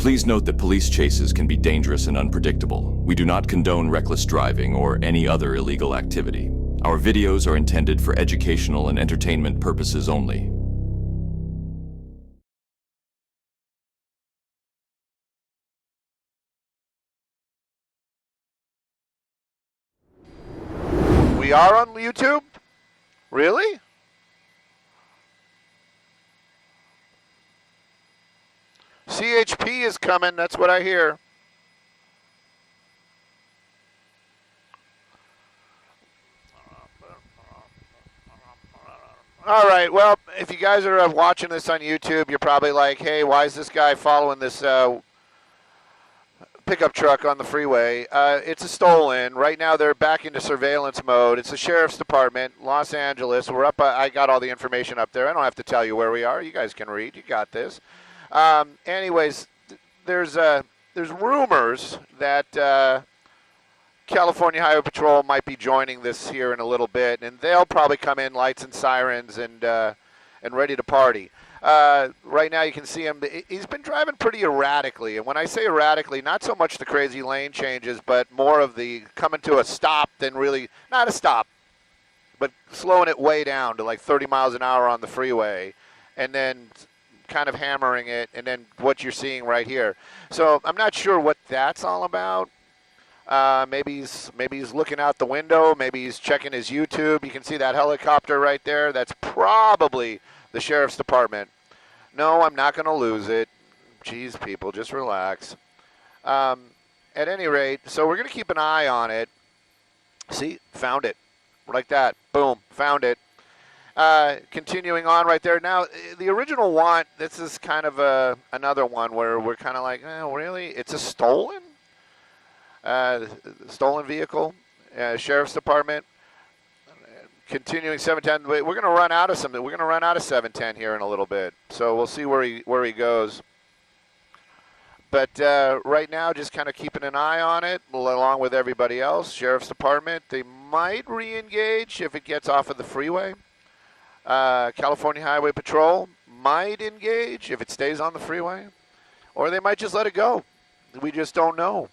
Please note that police chases can be dangerous and unpredictable. We do not condone reckless driving or any other illegal activity. Our videos are intended for educational and entertainment purposes only. We are on YouTube? Really? CHP is coming, that's what I hear. All right, well, if you guys are watching this on YouTube, you're probably like, hey, why is this guy following this pickup truck on the freeway? It's a stolen. Right now they're back into surveillance mode. It's the Sheriff's Department, Los Angeles. We're up, I got all the information up there. I don't have to tell you where we are. You guys can read. You got this. Anyways, there's rumors that California Highway Patrol might be joining this here in a little bit, and they'll probably come in lights and sirens and ready to party. Right now you can see him. He's been driving pretty erratically, and when I say erratically, not so much the crazy lane changes, but more of the coming to a stop than really, not a stop, but slowing it way down to like 30 miles an hour on the freeway, and then kind of hammering it, and then what you're seeing right here. So I'm not sure what that's all about. Maybe he's looking out the window. Maybe he's checking his YouTube. You can see that helicopter right there. That's probably the Sheriff's Department. No, I'm not going to lose it. Jeez, people, just relax. At any rate, so we're going to keep an eye on it. See, found it. Like that. Boom, found it. Continuing on right there. Now, the original want, this is kind of another one where we're kind of like, oh, really? It's a stolen vehicle, Sheriff's Department. Continuing 710. We're going to run out of something. We're going to run out of 710 here in a little bit. So we'll see where he goes. But right now, just kind of keeping an eye on it, along with everybody else. Sheriff's Department, they might re-engage if it gets off of the freeway. California Highway Patrol might engage if it stays on the freeway. Or they might just let it go. We just don't know.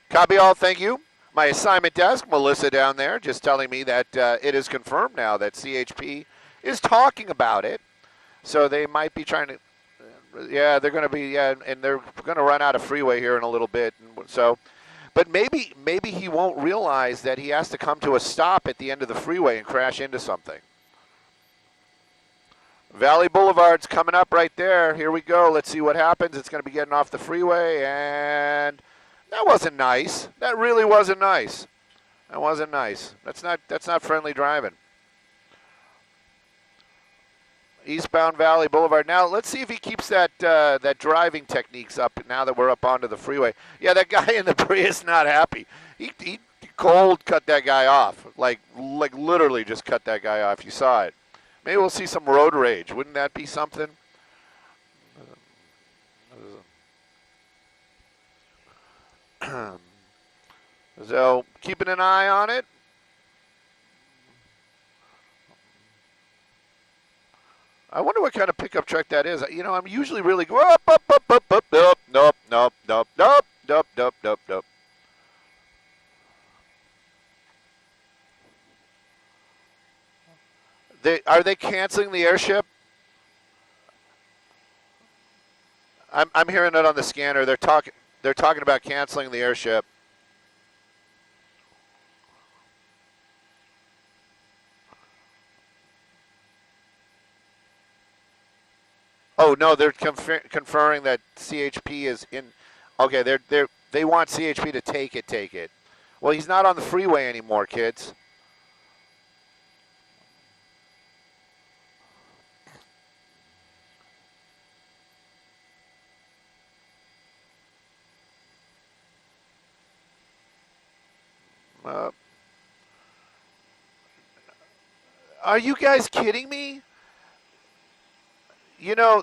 Copy all, thank you. My assignment desk, Melissa down there, just telling me that it is confirmed now that CHP is talking about it. So they might be trying to, yeah, they're going to be, yeah, and they're going to run out of freeway here in a little bit. And so, but maybe he won't realize that he has to come to a stop at the end of the freeway and crash into something. Valley Boulevard's coming up right there. Here we go. Let's see what happens. It's going to be getting off the freeway, and that wasn't nice. That really wasn't nice. That wasn't nice. That's not friendly driving. Eastbound Valley Boulevard. Now let's see if he keeps that driving techniques up now that we're up onto the freeway. Yeah, that guy in the Prius not happy. He cold cut that guy off. Like literally just cut that guy off. You saw it. Maybe we'll see some road rage. Wouldn't that be something? So keeping an eye on it. I wonder what kind of pickup truck that is. You know, I'm usually really up, nope. Are they canceling the airship? I'm hearing it on the scanner. They're talking about canceling the airship. Oh no, they're conferring that CHP is in. Okay, they want CHP to take it. Well, he's not on the freeway anymore, kids. Are you guys kidding me? You know,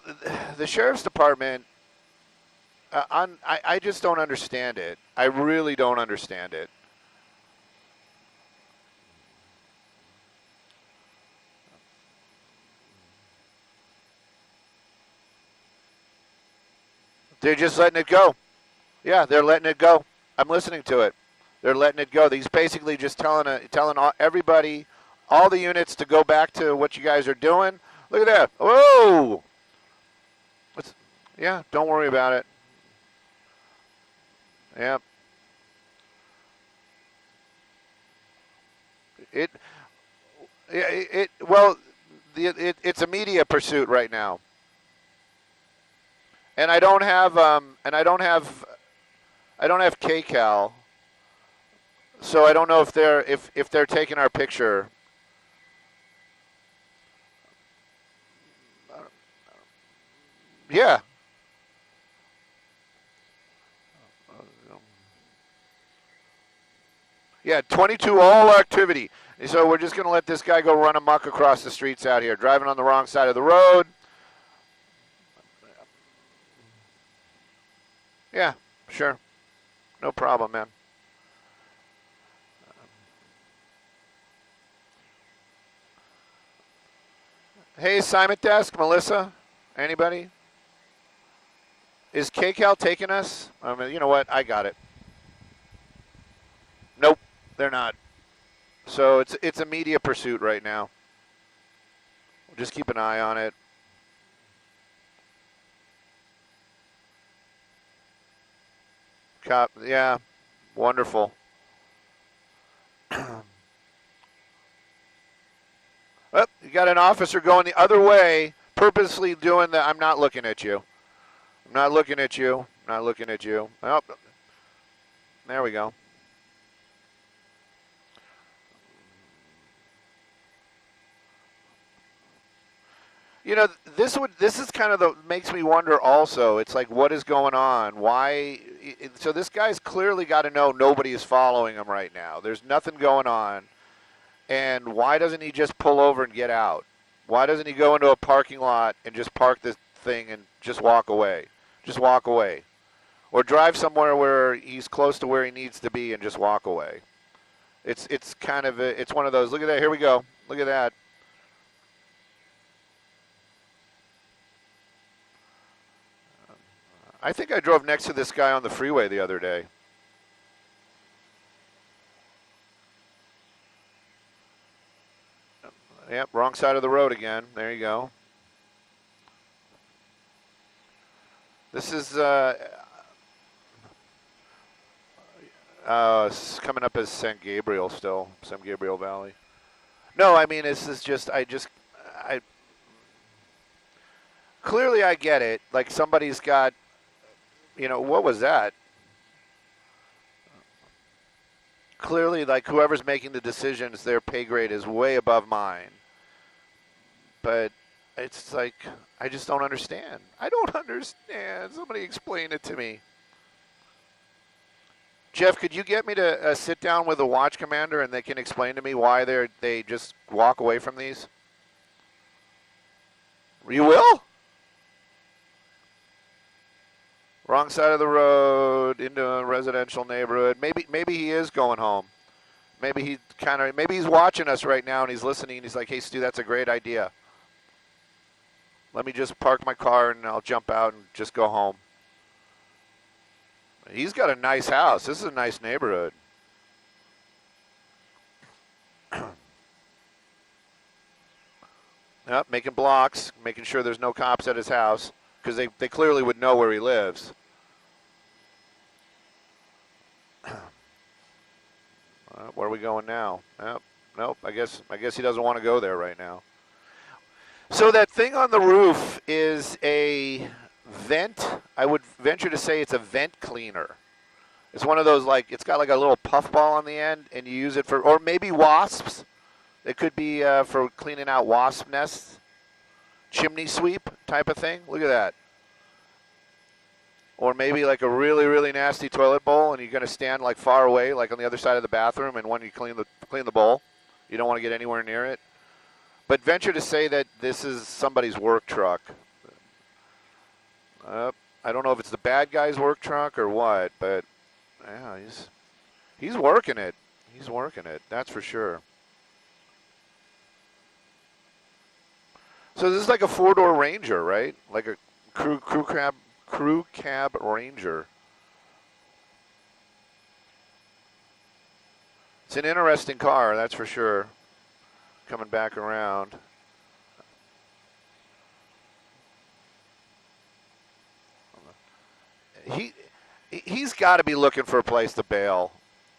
the Sheriff's Department, I just don't understand it. I really don't understand it. They're just letting it go. Yeah, they're letting it go. I'm listening to it. They're letting it go. He's basically just telling everybody, all the units, to go back to what you guys are doing. Look at that. Whoa! Yeah, don't worry about it. Yeah. It's a media pursuit right now. And I don't have KCAL, so I don't know if they're taking our picture. Yeah. Yeah, 22 all activity. So we're just going to let this guy go run amok across the streets out here, driving on the wrong side of the road. Yeah, sure. No problem, man. Hey, assignment desk, Melissa? Anybody? Is KCAL taking us? I mean, you know what? I got it. Nope, they're not. So it's a media pursuit right now. We'll just keep an eye on it. Cop, yeah, wonderful. Oh, you got an officer going the other way, purposely doing the, I'm not looking at you. I'm not looking at you. I'm not looking at you. Oh, there we go. You know, this is kind of makes me wonder also. It's like, what is going on? Why? So this guy's clearly got to know nobody is following him right now. There's nothing going on. And why doesn't he just pull over and get out? Why doesn't he go into a parking lot and just park this thing and just walk away? Just walk away. Or drive somewhere where he's close to where he needs to be and just walk away. It's kind of it's one of those. Look at that. Here we go. Look at that. I think I drove next to this guy on the freeway the other day. Yep, wrong side of the road again. There you go. This is coming up as San Gabriel still, San Gabriel Valley. No, I mean, this is just, clearly I get it. Like somebody's got, you know, what was that? Clearly, like whoever's making the decisions, their pay grade is way above mine. But it's like, I just don't understand. I don't understand. Somebody explain it to me. Jeff, could you get me to sit down with a watch commander and they can explain to me why they just walk away from these? You will? Wrong side of the road into a residential neighborhood. Maybe he is going home. Maybe he's watching us right now and he's listening and he's like, "Hey Stu, that's a great idea. Let me just park my car and I'll jump out and just go home." He's got a nice house. This is a nice neighborhood. Yep, making blocks, making sure there's no cops at his house because they clearly would know where he lives. Where are we going now? Nope. I guess he doesn't want to go there right now. So that thing on the roof is a vent. I would venture to say it's a vent cleaner. It's one of those, like, it's got like a little puff ball on the end, and you use it for, or maybe wasps. It could be for cleaning out wasp nests. Chimney sweep type of thing. Look at that. Or maybe like a really, really nasty toilet bowl, and you're going to stand like far away, like on the other side of the bathroom, and when you clean the bowl, you don't want to get anywhere near it. But venture to say that this is somebody's work truck. I don't know if it's the bad guy's work truck or what, but yeah, he's working it. He's working it. That's for sure. So this is like a 4-door Ranger, right? Like a crew Crew Cab Ranger. It's an interesting car, that's for sure. Coming back around. He's got to be looking for a place to bail.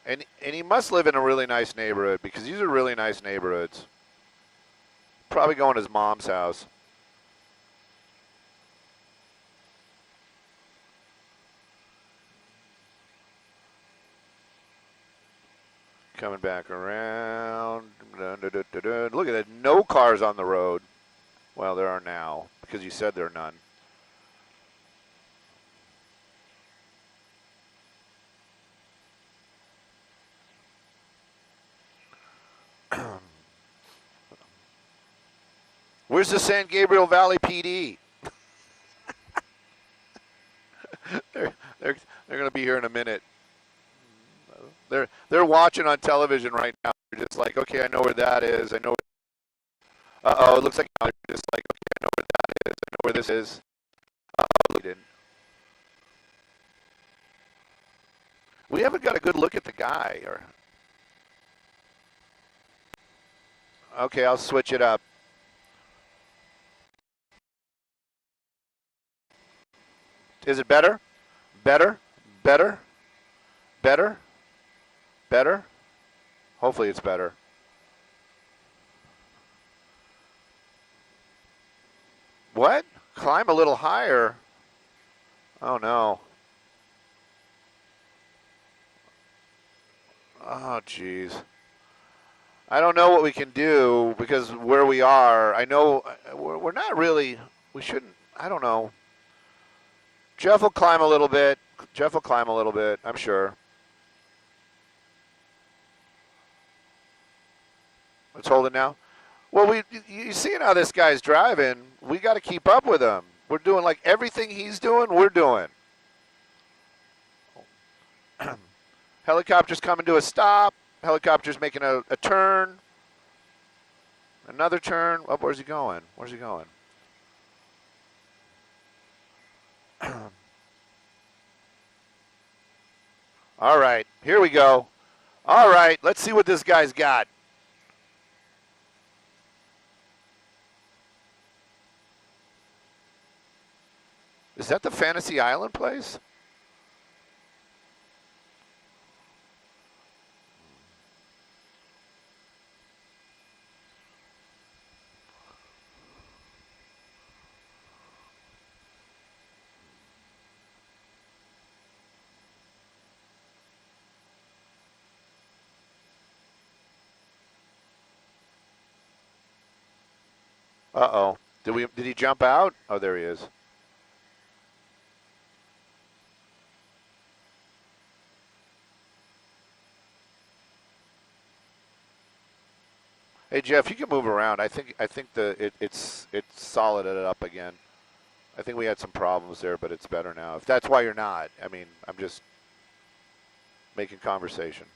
And he must live in a really nice neighborhood, because these are really nice neighborhoods. Probably going to his mom's house. Coming back around. Dun, dun, dun, dun, dun. Look at that. No cars on the road. Well, there are now, because you said there are none. Where's the San Gabriel Valley PD? they're going to be here in a minute. They're watching on television right now. They're just like, okay, I know where that is. I know. Uh-oh, it looks like they're just like, okay, I know where that is. I know where this is. Uh-oh, we didn't. We haven't got a good look at the guy. Or okay, I'll switch it up. Is it better? Better? Better? Better? Better? Hopefully it's better. What? Climb a little higher? Oh no. Oh jeez. I don't know what we can do, because where we are, I know we're not really, we shouldn't, I don't know. Jeff will climb a little bit. Jeff will climb a little bit, I'm sure. Let's hold it now. Well, you seeing how this guy's driving. We got to keep up with him. We're doing like everything he's doing, we're doing. Helicopter's coming to a stop. Helicopter's making a turn. Another turn. Oh, where's he going? Where's he going? All right, here we go. All right, let's see what this guy's got. Is that the Fantasy Island place? Uh-oh. Did he jump out? Oh, there he is. Hey Jeff, you can move around. I think it's solid it up again. I think we had some problems there, but it's better now. If that's why you're not, I mean, I'm just making conversation.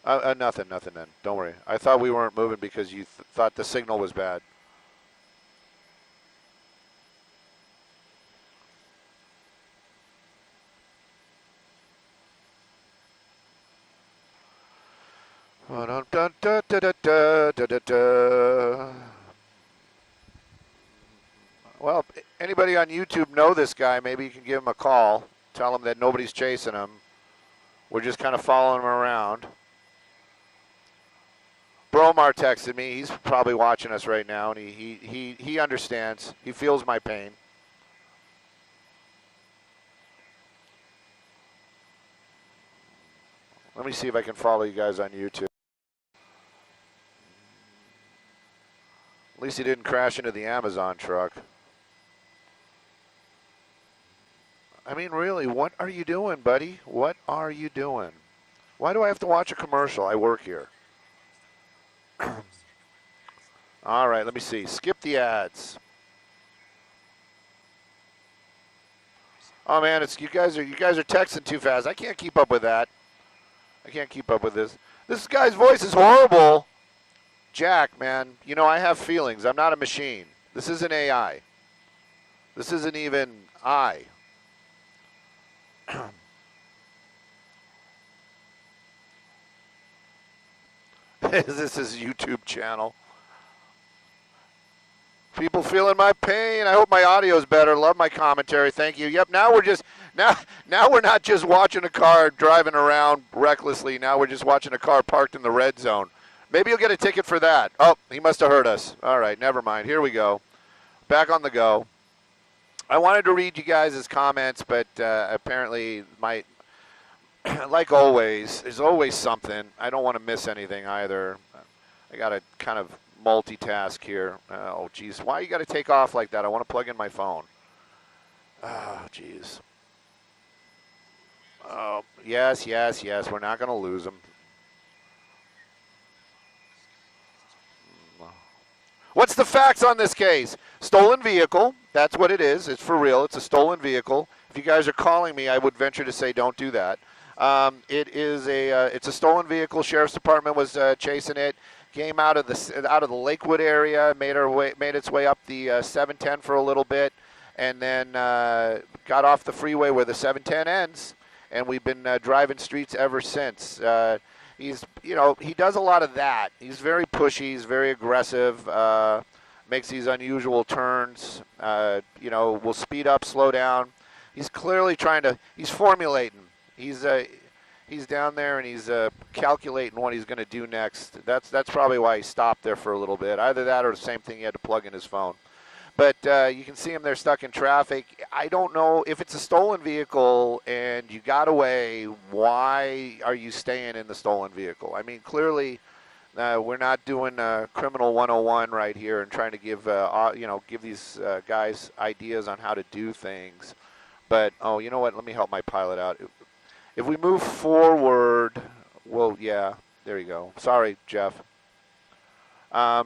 Nothing then. Don't worry. I thought we weren't moving because you thought the signal was bad. Well, anybody on YouTube know this guy, maybe you can give him a call. Tell him that nobody's chasing him. We're just kind of following him around. Bromar texted me. He's probably watching us right now, and he understands. He feels my pain. Let me see if I can follow you guys on YouTube. At least he didn't crash into the Amazon truck. I mean, really, what are you doing, buddy? What are you doing? Why do I have to watch a commercial? I work here. All right, let me see. Skip the ads. Oh man, you guys are texting too fast. I can't keep up with that. I can't keep up with this. This guy's voice is horrible. Jack, man, you know I have feelings. I'm not a machine. This isn't AI. This isn't even I. This is YouTube channel. People feeling my pain. I hope my audio is better. Love my commentary. Thank you. Yep. Now we're just now we're not just watching a car driving around recklessly. Now we're just watching a car parked in the red zone. Maybe you'll get a ticket for that. Oh, he must have heard us. All right. Never mind. Here we go. Back on the go. I wanted to read you guys' comments, but apparently my like always, there's always something. I don't want to miss anything either. I got to kind of multitask here. Oh, geez. Why you got to take off like that? I want to plug in my phone. Oh, geez. Oh, yes, yes, yes. We're not going to lose them. What's the facts on this case? Stolen vehicle. That's what it is. It's for real. It's a stolen vehicle. If you guys are calling me, I would venture to say don't do that. It's a stolen vehicle. Sheriff's Department was chasing it. Came out of the Lakewood area, made its way up the 710 for a little bit, and then got off the freeway where the 710 ends. And we've been driving streets ever since. He does a lot of that. He's very pushy. He's very aggressive. Makes these unusual turns. Will speed up, slow down. He's clearly he's formulating. He's down there and he's calculating what he's going to do next. That's probably why he stopped there for a little bit. Either that or the same thing, he had to plug in his phone. But you can see him there stuck in traffic. I don't know if it's a stolen vehicle and you got away. Why are you staying in the stolen vehicle? I mean, clearly we're not doing criminal 101 right here and trying to give these guys ideas on how to do things. But oh, you know what? Let me help my pilot out. If we move forward, well, yeah, there you go. Sorry, Jeff. Oh,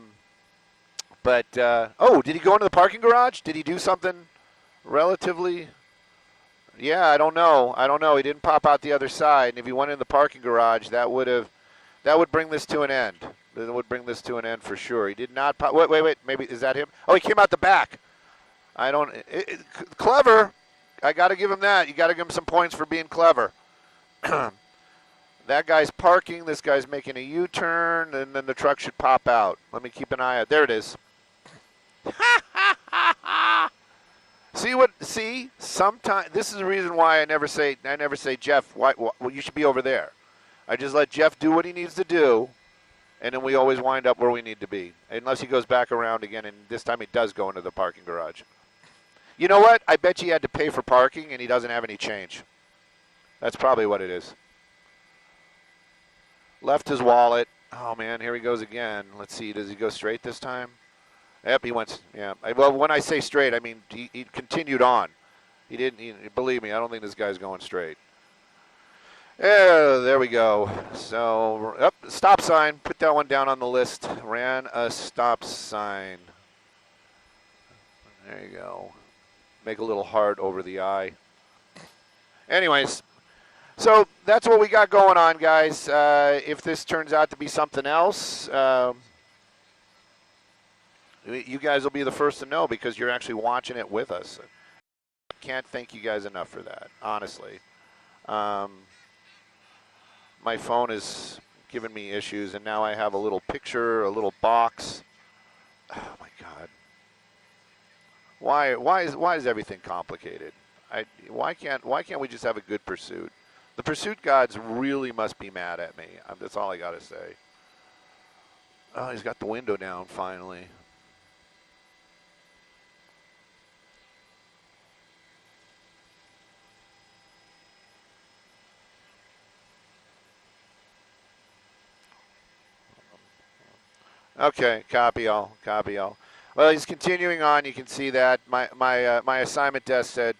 did he go into the parking garage? Did he do something relatively? Yeah, I don't know. He didn't pop out the other side. And if he went in the parking garage, that would bring this to an end. That would bring this to an end for sure. He did not pop. Wait. Maybe is that him? Oh, he came out the back. Clever. I got to give him that. You got to give him some points for being clever. That guy's parking. This guy's making a U-turn, and then the truck should pop out. Let me keep an eye out. There it is. See? Sometimes this is the reason why I never say, Jeff, well, you should be over there. I just let Jeff do what he needs to do, and then we always wind up where we need to be. Unless he goes back around again, and this time he does go into the parking garage. You know what? I bet you he had to pay for parking, and he doesn't have any change. That's probably what it is. Left his wallet. Oh, man, here he goes again. Let's see. Does he go straight this time? Yep, he went. Yeah. Well, when I say straight, I mean he continued on. He didn't. Believe me, I don't think this guy's going straight. Yeah, there we go. So, stop sign. Put that one down on the list. Ran a stop sign. There you go. Make a little heart over the I. Anyways. So that's what we got going on, guys. If this turns out to be something else, you guys will be the first to know because you're actually watching it with us. Can't thank you guys enough for that, honestly. My phone is giving me issues, and now I have a little picture, a little box. Oh, my God. Why is everything complicated? Why can't we just have a good pursuit? The pursuit gods really must be mad at me. That's all I got to say. Oh, he's got the window down finally. Okay, copy all. Well, he's continuing on. You can see that my assignment desk said.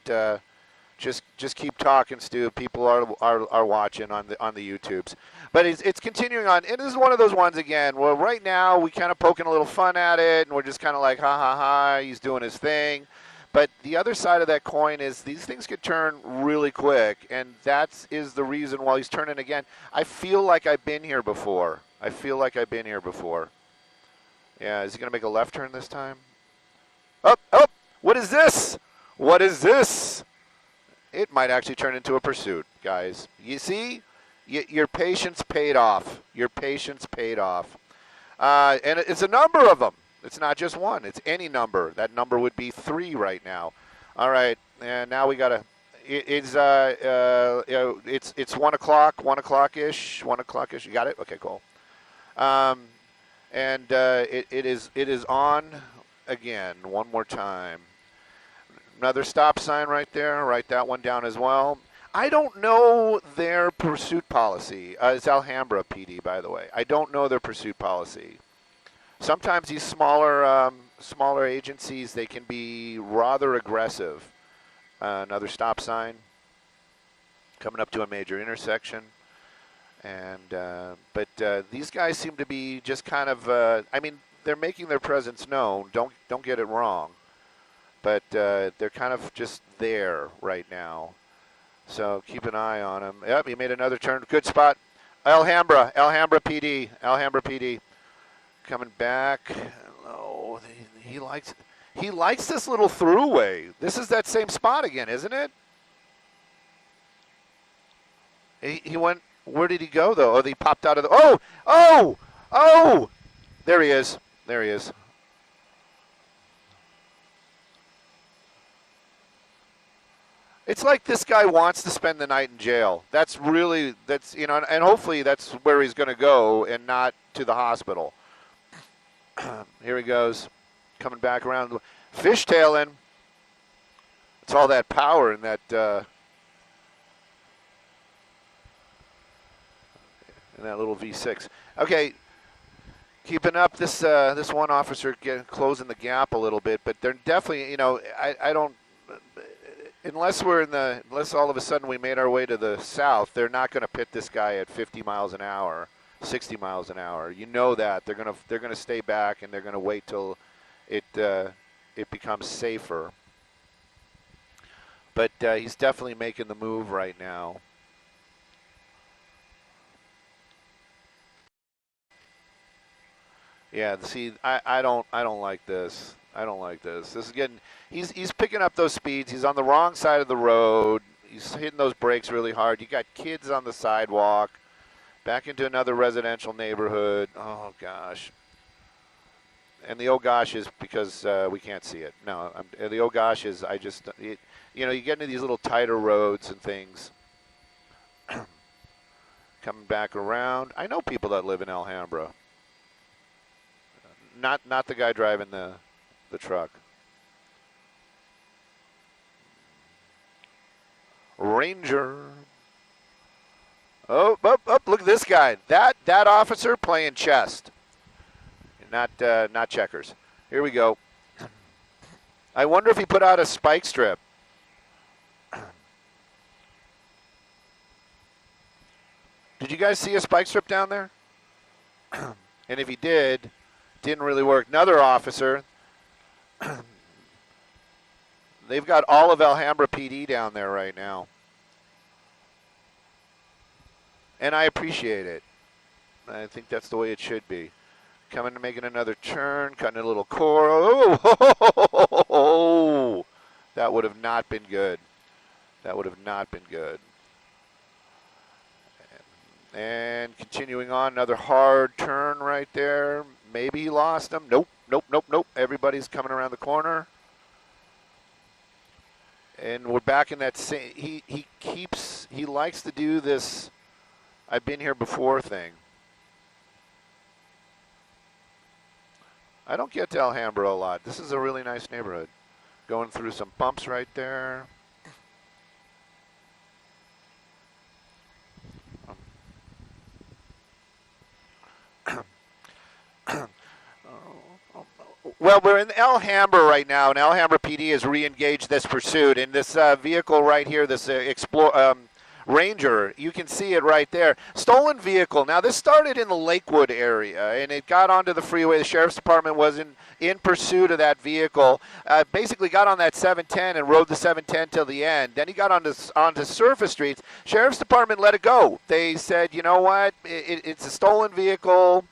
Just keep talking, Stu. People are watching on the YouTubes, but it's continuing on. And this is one of those ones again. Well, right now we kind of poking a little fun at it, and we're just kind of like ha ha ha. He's doing his thing, but the other side of that coin is these things could turn really quick, and that is the reason why he's turning again. I feel like I've been here before. Yeah, is he gonna make a left turn this time? Oh! What is this? What is this? It might actually turn into a pursuit, guys. You see? Your patience paid off. Your patience paid off. And it's a number of them. It's not just one. It's any number. That number would be 3 right now. All right, and now we gotta. It's 1 o'clock, 1 o'clock-ish, 1 o'clock-ish. You got it? Okay, cool. It is on again one more time. Another stop sign right there. Write that one down as well. I don't know their pursuit policy. It's Alhambra PD, by the way. I don't know their pursuit policy. Sometimes these smaller agencies, they can be rather aggressive. Another stop sign coming up to a major intersection. But these guys seem to be just kind of, I mean, they're making their presence known. Don't get it wrong. But they're kind of just there right now. So keep an eye on him. Yep, he made another turn. Good spot. Alhambra PD. Coming back. Oh, he likes this little throughway. This is that same spot again, isn't it? He went. Where did he go though? Oh, he popped out of the. Oh! There he is. It's like this guy wants to spend the night in jail. That's you know, and hopefully that's where he's going to go and not to the hospital. Here he goes, coming back around, fishtailing. It's all that power in that. In that little V6. Okay, keeping up this this one officer closing the gap a little bit, but they're definitely, you know, I don't. Unless all of a sudden we made our way to the south, they're not going to pit this guy at 50 miles an hour, 60 miles an hour. You know that they're going to stay back and they're going to wait till it becomes safer. But he's definitely making the move right now. Yeah, see, I don't like this. I don't like this. This is getting. He's picking up those speeds. He's on the wrong side of the road. He's hitting those brakes really hard. You got kids on the sidewalk. Back into another residential neighborhood. Oh gosh. And the oh gosh is because we can't see it. No, the oh gosh is you know, you get into these little tighter roads and things. Coming back around. I know people that live in Alhambra. Not the guy driving the truck. Ranger. Oh, look at this guy. That officer playing chess. Not checkers. Here we go. I wonder if he put out a spike strip. Did you guys see a spike strip down there? And if he did, didn't really work. Another officer. They've got all of Alhambra PD down there right now. And I appreciate it. I think that's the way it should be. Coming and making another turn, cutting a little corner. Oh, that would have not been good. That would have not been good. And continuing on, another hard turn right there. Maybe he lost him. Nope. Everybody's coming around the corner. And we're back in that same, he likes to do this I've been here before thing. I don't get to Alhambra a lot. This is a really nice neighborhood. Going through some bumps right there. Well, we're in Alhambra right now, and Alhambra PD has re-engaged this pursuit. And this vehicle right here, this Ranger, you can see it right there. Stolen vehicle. Now, this started in the Lakewood area, and it got onto the freeway. The Sheriff's Department was in pursuit of that vehicle. Basically got on that 710 and rode the 710 till the end. Then he got onto surface streets. Sheriff's Department let it go. They said, you know what, it's a stolen vehicle.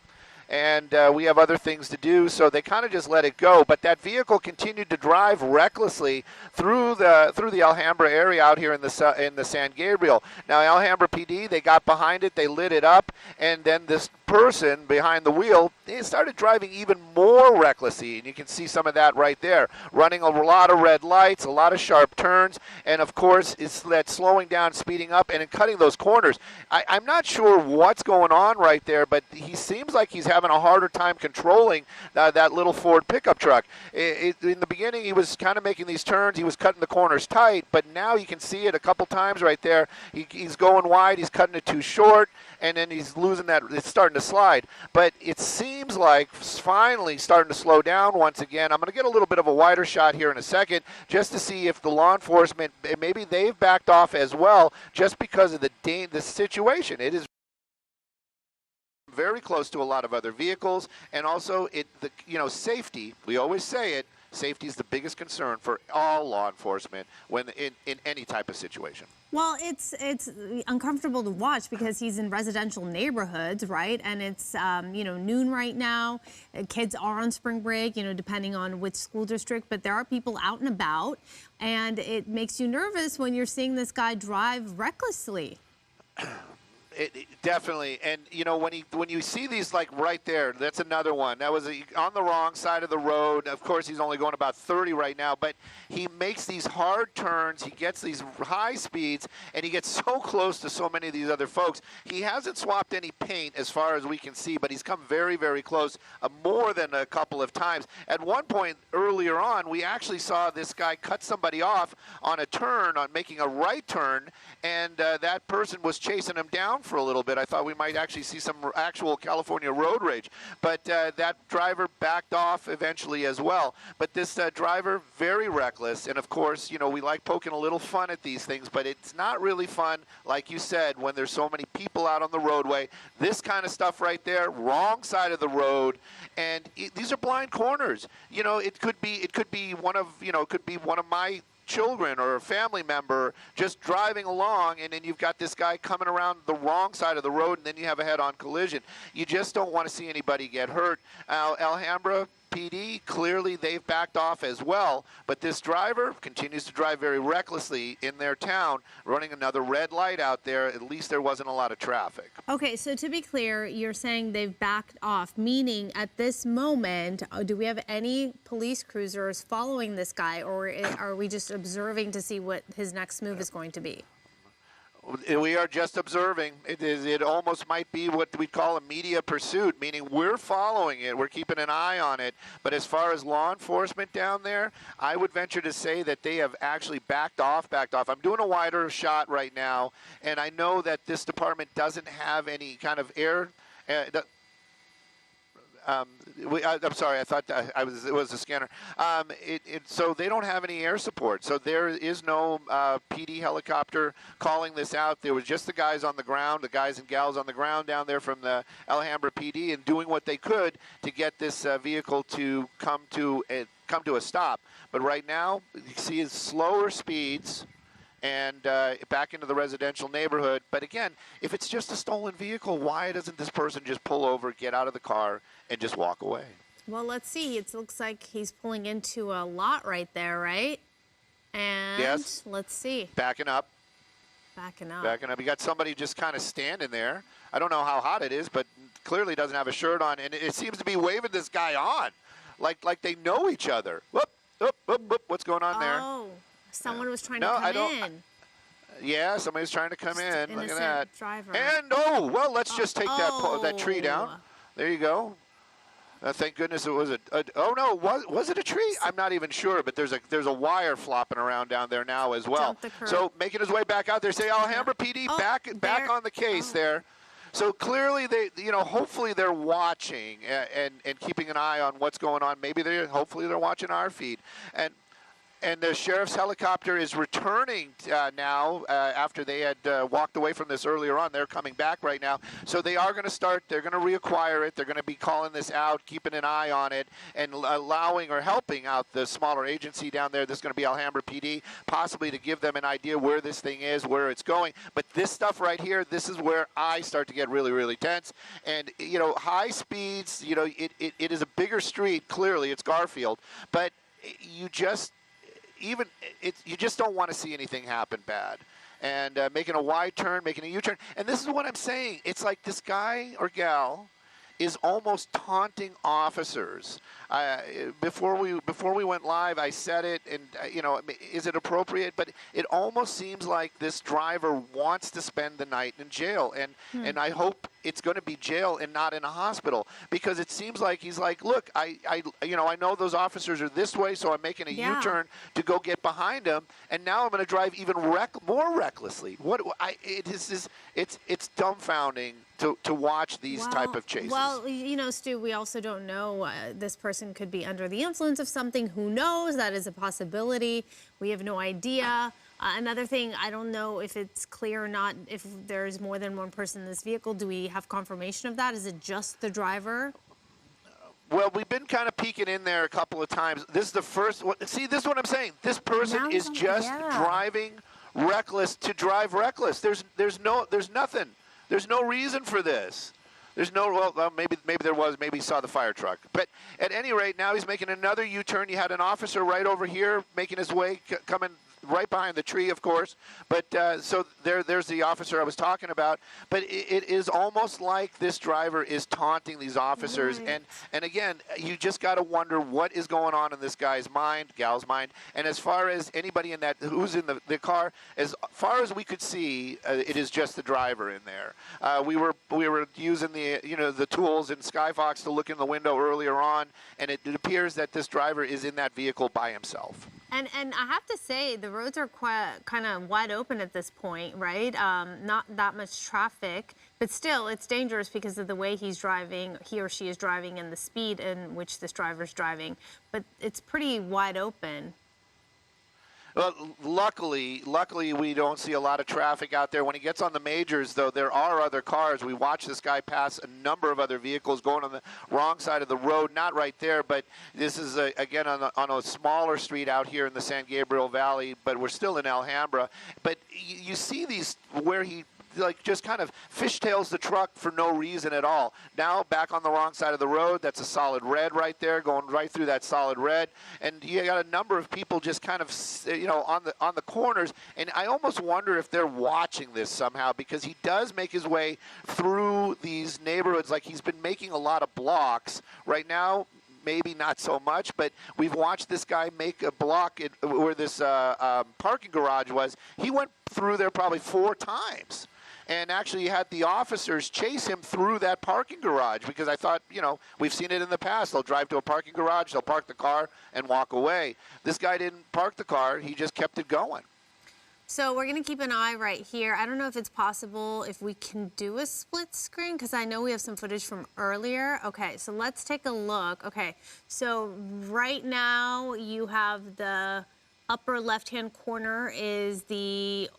and we have other things to do, so they kind of just let it go. But that vehicle continued to drive recklessly through the Alhambra area out here in the San Gabriel. Now, Alhambra PD, they got behind it, they lit it up, and then this person behind the wheel, they started driving even more recklessly, and you can see some of that right there, running a lot of red lights, a lot of sharp turns, and of course it's that slowing down, speeding up, and cutting those corners. I'm not sure what's going on right there, but he seems like he's having a harder time controlling that little Ford pickup truck. In the beginning, he was kind of making these turns, he was cutting the corners tight, but now you can see it a couple times right there. He's going wide, he's cutting it too short, and then he's losing that, it's starting to slide. But it seems like finally starting to slow down once again. I'm going to get a little bit of a wider shot here in a second just to see if the law enforcement, maybe they've backed off as well just because of the situation. It is very close to a lot of other vehicles, and also safety, we always say it, safety is the biggest concern for all law enforcement when in any type of situation. Well, it's uncomfortable to watch because he's in residential neighborhoods, right? And it's noon right now. Kids are on spring break, depending on which school district, but there are people out and about, and it makes you nervous when you're seeing this guy drive recklessly. It definitely, and when you see these, like right there, that's another one. That was on the wrong side of the road. Of course, he's only going about 30 right now, but he makes these hard turns. He gets these high speeds, and he gets so close to so many of these other folks. He hasn't swapped any paint as far as we can see, but he's come very, very close more than a couple of times. At one point earlier on, we actually saw this guy cut somebody off on a turn, on making a right turn, and that person was chasing him down for a little bit. I thought we might actually see some actual California road rage, but that driver backed off eventually as well. But this driver, very reckless, and of course, we like poking a little fun at these things, but it's not really fun, like you said, when there's so many people out on the roadway. This kind of stuff right there, wrong side of the road, and these are blind corners. It could be one of my children or a family member just driving along, and then you've got this guy coming around the wrong side of the road, and then you have a head-on collision. You just don't want to see anybody get hurt. Alhambra PD, clearly they've backed off as well, but this driver continues to drive very recklessly in their town, running another red light out there. At least there wasn't a lot of traffic. Okay, so to be clear, you're saying they've backed off, meaning at this moment, do we have any police cruisers following this guy, or are we just observing to see what his next move is going to be? We are just observing. It almost might be what we call a media pursuit, meaning we're following it, we're keeping an eye on it. But as far as law enforcement down there, I would venture to say that they have actually backed off. I'm doing a wider shot right now, and I know that this department doesn't have any kind of air. I'm sorry, I thought it was a scanner. So they don't have any air support. So there is no PD helicopter calling this out. There was just the guys on the ground, the guys and gals on the ground down there from the Alhambra PD, and doing what they could to get this vehicle to come to a stop. But right now, you see his slower speeds and back into the residential neighborhood. But again, if it's just a stolen vehicle, why doesn't this person just pull over, get out of the car, and just walk away? Well, let's see. It looks like he's pulling into a lot right there, right? And yes. Let's see. Backing up. Backing up. Backing up. You got somebody just kind of standing there. I don't know how hot it is, but clearly doesn't have a shirt on, and it seems to be waving this guy on, like they know each other. Whoop, whoop, whoop, whoop. What's going on there? Oh. Someone was trying to come in. Yeah, somebody's trying to come in. Look at that. Driver. And, let's just take that tree down. There you go. Thank goodness it was was it a tree? I'm not even sure, but there's a wire flopping around down there now as well. So making his way back out there, say Alhambra PD back on the case there. So clearly hopefully they're watching and keeping an eye on what's going on. Hopefully they're watching our feed. And And the sheriff's helicopter is returning now after they had walked away from this earlier on. They're coming back right now. So they are going to start, they're going to reacquire it. They're going to be calling this out, keeping an eye on it, and allowing or helping out the smaller agency down there. This is going to be Alhambra PD, possibly to give them an idea where this thing is, where it's going. But this stuff right here, this is where I start to get really, really tense. And, you know, high speeds, you know, it is a bigger street, clearly. It's Garfield. But you just... you just don't want to see anything happen bad. And making a wide turn, making a U-turn. And this is what I'm saying. It's like this guy or gal is almost taunting officers. Before we went live, I said it, and you know, is it appropriate? But it almost seems like this driver wants to spend the night in jail, and I hope it's going to be jail and not in a hospital, because it seems like he's like, look, I know those officers are this way, so I'm making a U-turn to go get behind them, and now I'm going to drive even more recklessly. It's dumbfounding to watch these type of chases. Well, you know, Stu, we also don't know. This person could be under the influence of something. Who knows? That is a possibility. We have no idea. Another thing, I don't know if it's clear or not if there's more than one person in this vehicle. Do we have confirmation of that? Is it just the driver? Well, we've been kind of peeking in there a couple of times. This is the first. See, this is what I'm saying. This person is just driving reckless to drive reckless. There's nothing. There's no reason for this. There's no, well, maybe there was, maybe he saw the fire truck. But at any rate, now he's making another U-turn. You had an officer right over here making his way, coming right behind the tree, of course. But so there's the officer I was talking about. But it is almost like this driver is taunting these officers. Right. And again, you just got to wonder what is going on in this guy's mind, gal's mind. And as far as anybody in that, who's in the car, as far as we could see, it is just the driver in there. We were using the tools in Skyfox to look in the window earlier on, and it appears that this driver is in that vehicle by himself. And I have to say, the roads are kind of wide open at this point, right? Not that much traffic, but still, it's dangerous because of the way he's driving, he or she is driving, and the speed in which this driver's driving. But it's pretty wide open. Well, luckily, we don't see a lot of traffic out there. When he gets on the majors, though, there are other cars. We watch this guy pass a number of other vehicles going on the wrong side of the road. Not right there, but this is, again, on a smaller street out here in the San Gabriel Valley, but we're still in Alhambra. But you see these where he just kind of fishtails the truck for no reason at all. Now back on the wrong side of the road. That's a solid red right there, going right through that solid red. And you got a number of people just kind of, on the corners. And I almost wonder if they're watching this somehow, because he does make his way through these neighborhoods. Like, he's been making a lot of blocks right now. Maybe not so much, but we've watched this guy make a block where this parking garage was. He went through there probably 4 times. And actually had the officers chase him through that parking garage, because I thought, we've seen it in the past. They'll drive to a parking garage, they'll park the car and walk away. This guy didn't park the car. He just kept it going. So we're going to keep an eye right here. I don't know if it's possible if we can do a split screen, because I know we have some footage from earlier. Okay, so let's take a look. Okay, so right now you have the upper left-hand corner is the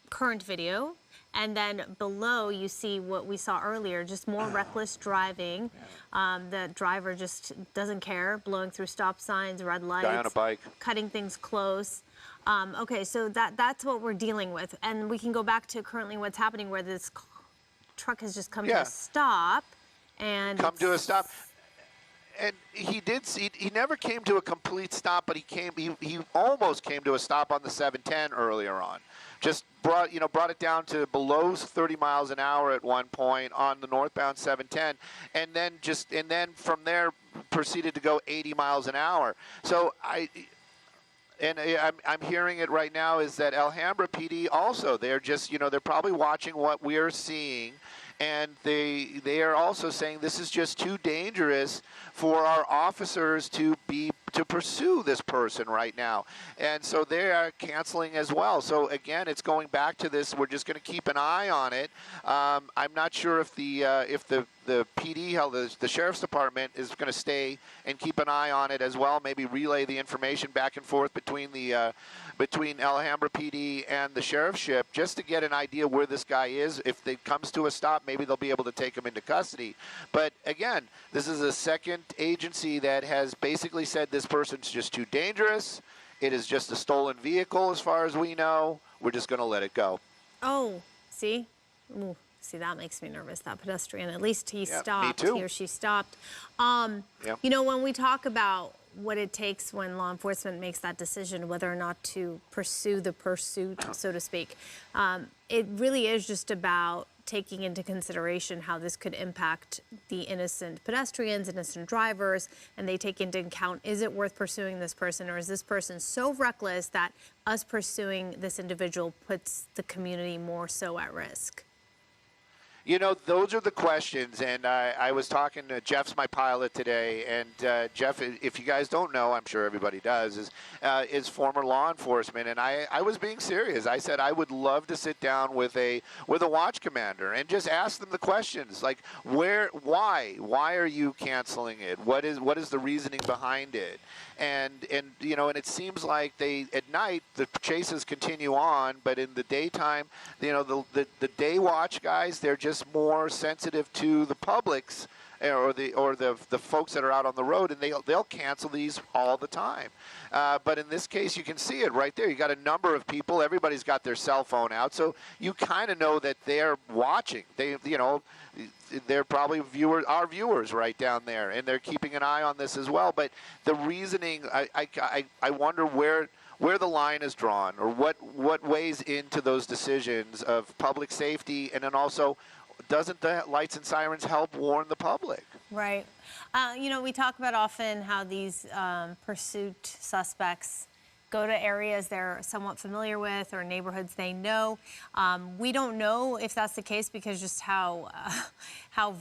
current video. And then below, you see what we saw earlier, just more reckless driving. The driver just doesn't care, blowing through stop signs, red lights. Guy on a bike. Cutting things close. Okay, so that's what we're dealing with. And we can go back to currently what's happening, where this truck has just come to a stop. And to a stop. And he never came to a complete stop, but he almost came to a stop on the 710 earlier on. Just brought it down to below 30 miles an hour at one point on the northbound 710, and then from there proceeded to go 80 miles an hour. So I'm hearing it right now is that Alhambra PD also, they're just, they're probably watching what we're seeing, and they are also saying this is just too dangerous for our officers to pursue this person right now. And so they are canceling as well. So again, it's going back to this. We're just going to keep an eye on it. I'm not sure if the PD, how the sheriff's department is going to stay and keep an eye on it as well. Maybe relay the information back and forth between the between Alhambra PD and the sheriffship, just to get an idea where this guy is. If it comes to a stop, maybe they'll be able to take him into custody. But again, this is a second agency that has basically said this person's just too dangerous. It is just a stolen vehicle as far as we know. We're just going to let it go. Oh, see? Ooh, see, that makes me nervous, that pedestrian. At least he stopped. Me too. He or she stopped. Yep. You know, when we talk about what it takes when law enforcement makes that decision, whether or not to pursue the pursuit, so to speak, it really is just about taking into consideration how this could impact the innocent pedestrians, innocent drivers, and they take into account, is it worth pursuing this person, or is this person so reckless that us pursuing this individual puts the community more so at risk? You know, those are the questions, and I was talking to Jeff's my pilot today, and Jeff, if you guys don't know, I'm sure everybody does, is former law enforcement, and I was being serious. I said I would love to sit down with a watch commander and just ask them the questions, like why are you canceling it? What is the reasoning behind it? And you know, and it seems like at night the chases continue on, but in the daytime, you know, the day watch guys, they're just more sensitive to the public's or the folks that are out on the road, and they'll cancel these all the time. But in this case, you can see it right there. You got a number of people. Everybody's got their cell phone out, so you kind of know that they're watching. They're probably our viewers right down there, and they're keeping an eye on this as well. But the reasoning, I wonder where the line is drawn, or what weighs into those decisions of public safety, and then also, doesn't the lights and sirens help warn the public? Right. You know, we talk about often how these pursuit suspects go to areas they're somewhat familiar with or neighborhoods they know. We don't know if that's the case because just how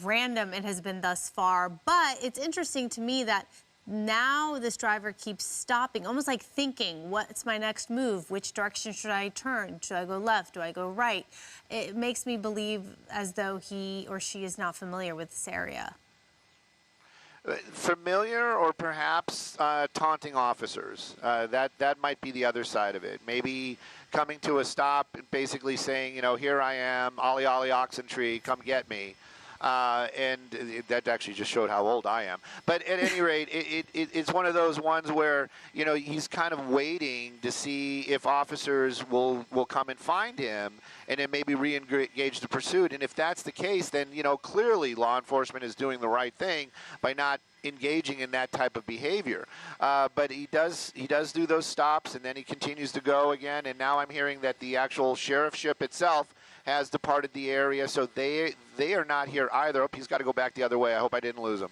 random it has been thus far. But it's interesting to me that now this driver keeps stopping, almost like thinking, what's my next move? Which direction should I turn? Should I go left? Do I go right? It makes me believe as though he or she is not familiar with this area. Familiar, or perhaps taunting officers. That might be the other side of it. Maybe coming to a stop and basically saying, you know, here I am, ollie ollie oxen tree, come get me. And that actually just showed how old I am. But at any rate, it's one of those ones where, you know, he's kind of waiting to see if officers will come and find him and then maybe re-engage the pursuit. And if that's the case, then, you know, clearly law enforcement is doing the right thing by not engaging in that type of behavior. But he does do those stops, and then he continues to go again. And now I'm hearing that the actual sheriffship itself has departed the area, so they are not here either. Oh, he's got to go back the other way. I hope I didn't lose him,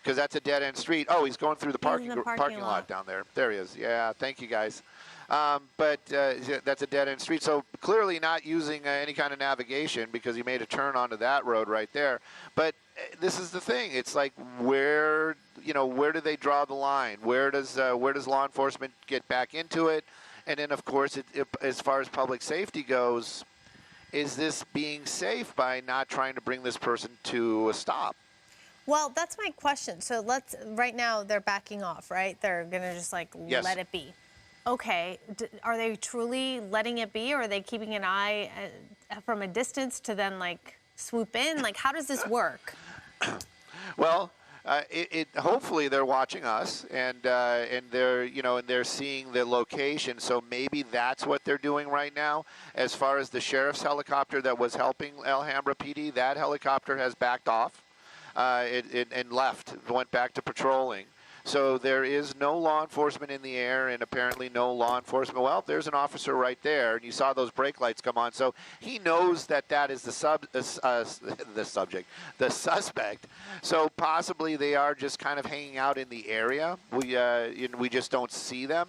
because that's a dead-end street. Oh, he's going through the parking lot down there. There he is. Yeah, thank you, guys. But that's a dead-end street, so clearly not using any kind of navigation, because he made a turn onto that road right there. But this is the thing. It's like, where do they draw the line? Where does law enforcement get back into it? And then, of course, as far as public safety goes, is this being safe by not trying to bring this person to a stop? Well, that's my question. So right now they're backing off, right? They're gonna just like let it be. Okay, are they truly letting it be, or are they keeping an eye from a distance to then like swoop in? Like, how does this work? Well, hopefully they're watching us, and they're seeing the location. So maybe that's what they're doing right now. As far as the sheriff's helicopter that was helping Alhambra PD, that helicopter has backed off and left, went back to patrolling. So there is no law enforcement in the air, and apparently no law enforcement. Well, there's an officer right there, and you saw those brake lights come on. So he knows that is the suspect. So possibly they are just kind of hanging out in the area. We just don't see them.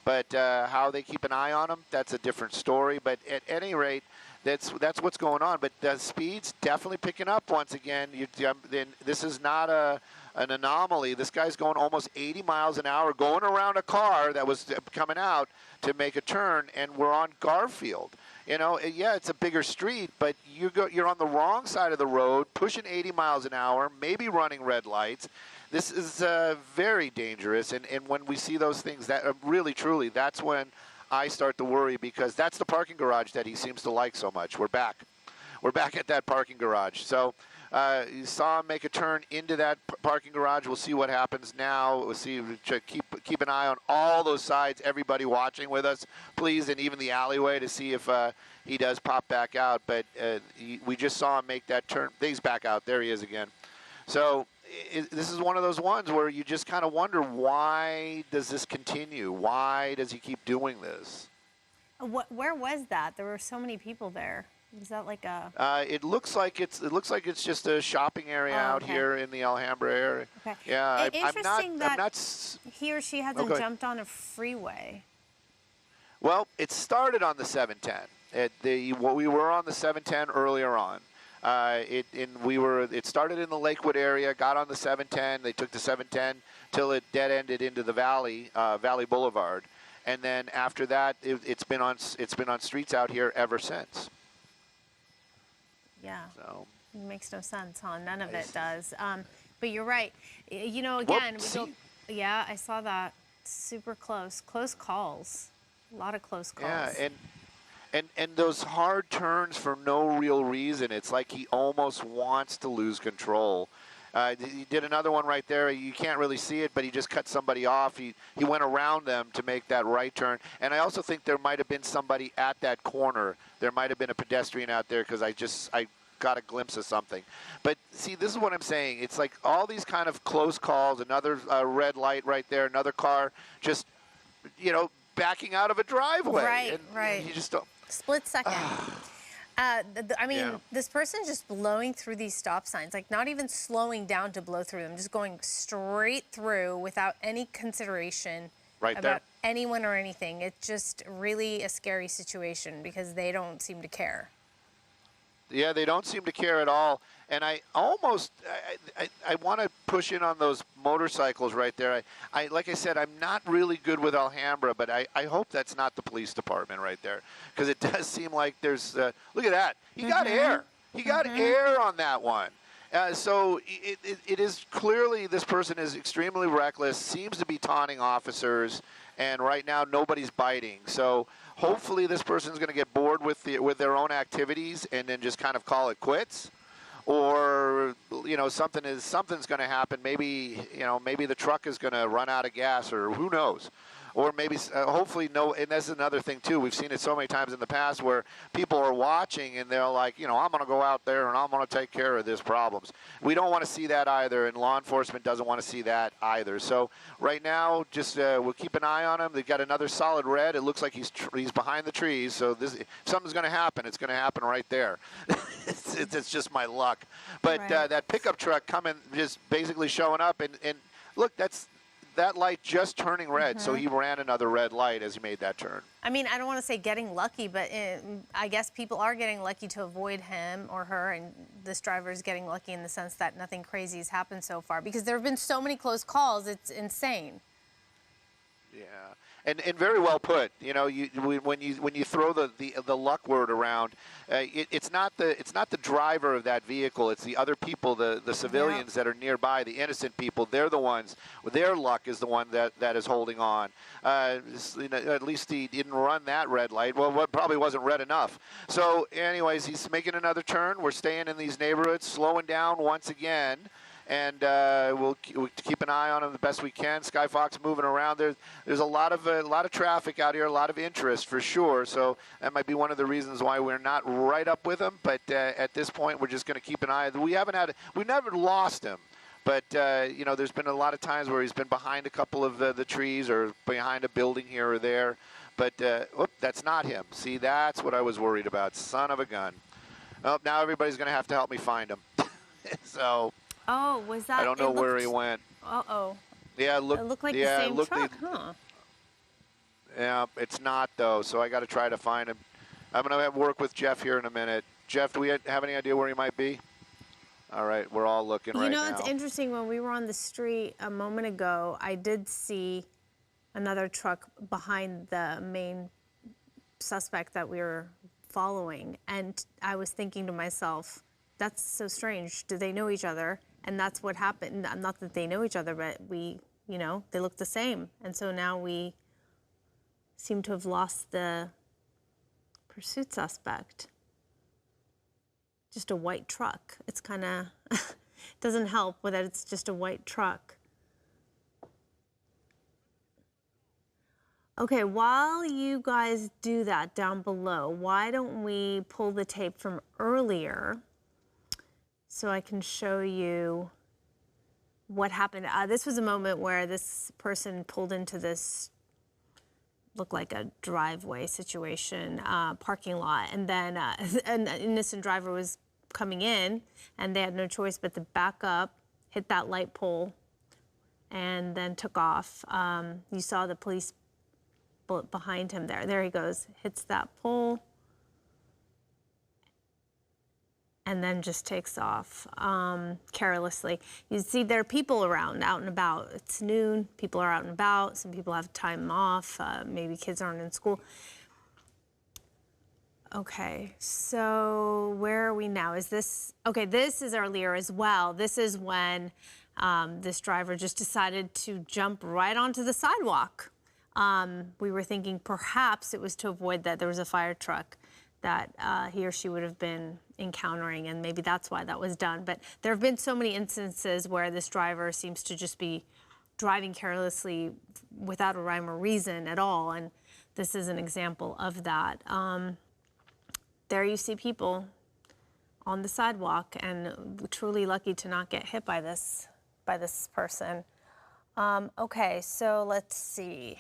But how they keep an eye on them, that's a different story. But at any rate, that's what's going on. But the speed's definitely picking up once again. This is not a an anomaly. This guy's going almost 80 miles an hour, going around a car that was coming out to make a turn, and we're on Garfield. You know, yeah, it's a bigger street, but you're on the wrong side of the road, pushing 80 miles an hour, maybe running red lights. This is very dangerous, and when we see those things, that really, truly, that's when I start to worry, because that's the parking garage that he seems to like so much. We're back. We're back at that parking garage. So you saw him make a turn into that parking garage. We'll see what happens now. We'll see. Keep an eye on all those sides. Everybody watching with us, please, and even the alleyway to see if he does pop back out. But we just saw him make that turn. He's back out. There he is again. So this is one of those ones where you just kind of wonder, why does this continue? Why does he keep doing this? Where was that? There were so many people there. Is that like a? It looks like it's just a shopping area out here in the Alhambra area. Okay. Yeah, interesting that I'm not. He or she hasn't jumped on a freeway. Well, it started on the 710. We were on the 710 earlier on. It started in the Lakewood area, got on the 710. They took the 710 till it dead ended into the Valley Boulevard, and then after that, it's been on streets out here ever since. Yeah. So it makes no sense, huh? None of it does. But you're right. You know, again, yeah, I saw that. Super close. Close calls. A lot of close calls. Yeah, and those hard turns for no real reason. It's like he almost wants to lose control. He did another one right there. You can't really see it, but he just cut somebody off. He went around them to make that right turn. And I also think there might have been somebody at that corner. There might have been a pedestrian out there, because I got a glimpse of something. But see, this is what I'm saying. It's like all these kind of close calls, another red light right there, another car just, backing out of a driveway. Right, and right. You just don't. Split second. I mean, this person's just blowing through these stop signs, like not even slowing down to blow through them, just going straight through without any consideration about anyone or anything. It's just really a scary situation, because they don't seem to care. Yeah, they don't seem to care at all. And I want to push in on those motorcycles right there. Like I said, I'm not really good with Alhambra, but I hope that's not the police department right there, because it does seem like there's. Look at that. He got air. He got air on that one. So it is clearly, this person is extremely reckless, seems to be taunting officers, and right now nobody's biting. So hopefully this person's going to get bored with their own activities and then just kind of call it quits. Or something's going to happen. Maybe the truck is going to run out of gas, or who knows. Or maybe, hopefully, no. And that's another thing too. We've seen it so many times in the past where people are watching and they're like, I'm going to go out there and I'm going to take care of this problems. We don't want to see that either, and law enforcement doesn't want to see that either. So right now, just we'll keep an eye on him. They've got another solid red. It looks like he's behind the trees. So if something's going to happen, it's going to happen right there. It's just my luck. But that pickup truck coming, just basically showing up, and look, that light just turning red, so he ran another red light as he made that turn. I mean, I don't want to say getting lucky, but I guess people are getting lucky to avoid him or her, and this driver is getting lucky in the sense that nothing crazy has happened so far, because there have been so many close calls. It's insane. Yeah. And very well put. When you throw the luck word around, it's not the driver of that vehicle. It's the other people, the civilians that are nearby, the innocent people. They're the ones. Their luck is the one that is holding on. At least he didn't run that red light. Well, what probably wasn't red enough. So, anyways, he's making another turn. We're staying in these neighborhoods, slowing down once again. And we'll keep an eye on him the best we can. Sky Fox moving around. There's a lot of traffic out here, a lot of interest for sure. So that might be one of the reasons why we're not right up with him. But at this point, we're just going to keep an eye. We've never lost him. But there's been a lot of times where he's been behind a couple of the trees or behind a building here or there. But that's not him. See, that's what I was worried about. Son of a gun. Oh, now everybody's going to have to help me find him. So. Oh, was that? I don't know where he went. Uh-oh. Yeah, it looked like the same truck, huh? Yeah, it's not, though, so I got to try to find him. I'm going to work with Jeff here in a minute. Jeff, do we have any idea where he might be? All right, we're all looking right now. You know, it's interesting. When we were on the street a moment ago, I did see another truck behind the main suspect that we were following. And I was thinking to myself, that's so strange. Do they know each other? And that's what happened. Not that they know each other, but they look the same. And so now we seem to have lost the pursuit suspect. Just a white truck. It's kind of, doesn't help with that it's just a white truck. Okay, while you guys do that down below, why don't we pull the tape from earlier so I can show you what happened. This was a moment where this person pulled into this, looked like a driveway situation, parking lot, and then an innocent driver was coming in, and they had no choice but to back up, hit that light pole, and then took off. You saw the police bullet behind him there. There he goes, hits that pole, and then just takes off carelessly. You see there are people around, out and about. It's noon, people are out and about. Some people have time off, maybe kids aren't in school. Okay, so where are we now? Is this, okay, this is earlier as well. This is when this driver just decided to jump right onto the sidewalk. We were thinking perhaps it was to avoid that there was a fire truck that he or she would have been encountering, and maybe that's why that was done. But there have been so many instances where this driver seems to just be driving carelessly without a rhyme or reason at all, and this is an example of that. There you see people on the sidewalk, and truly lucky to not get hit by this person. Okay, so let's see.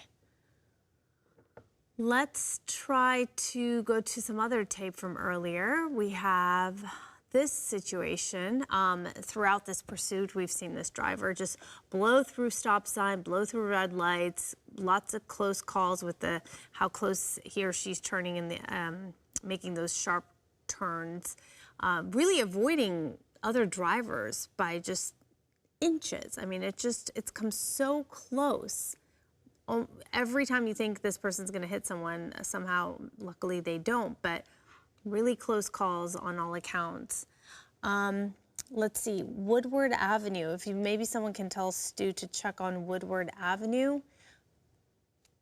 Let's try to go to some other tape from earlier. We have this situation. Throughout this pursuit, we've seen this driver just blow through stop sign, blow through red lights, lots of close calls with how close he or she's turning in the, making those sharp turns, really avoiding other drivers by just inches. I mean, it's come so close. Every time you think this person's going to hit someone, somehow, luckily they don't, but really close calls on all accounts. Let's see, Woodward Avenue. If maybe someone can tell Stu to check on Woodward Avenue,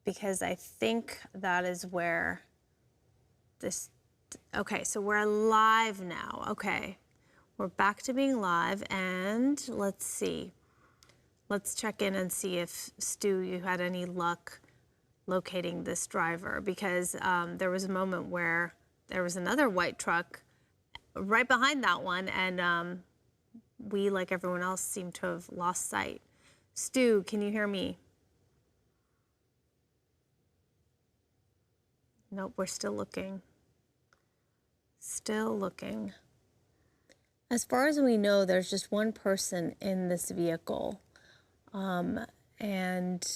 because I think that is where this, okay, so we're live now. Okay, we're back to being live, and let's see. Let's check in and see if, Stu, you had any luck locating this driver, because there was a moment where there was another white truck right behind that one, and we, like everyone else, seem to have lost sight. Stu, can you hear me? Nope, we're still looking. Still looking. As far as we know, there's just one person in this vehicle. And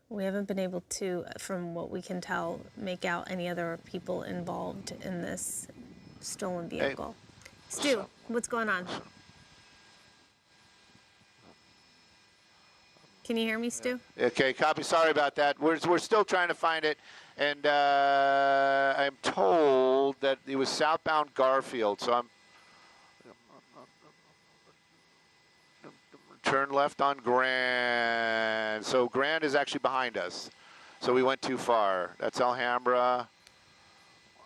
we haven't been able to, from what we can tell, make out any other people involved in this stolen vehicle. Hey. Stu, what's going on? Can you hear me, Stu? Okay, copy. Sorry about that. We're still trying to find it, and I'm told that it was southbound Garfield, so I'm turn left on Grand. So Grand is actually behind us. So we went too far. That's Alhambra.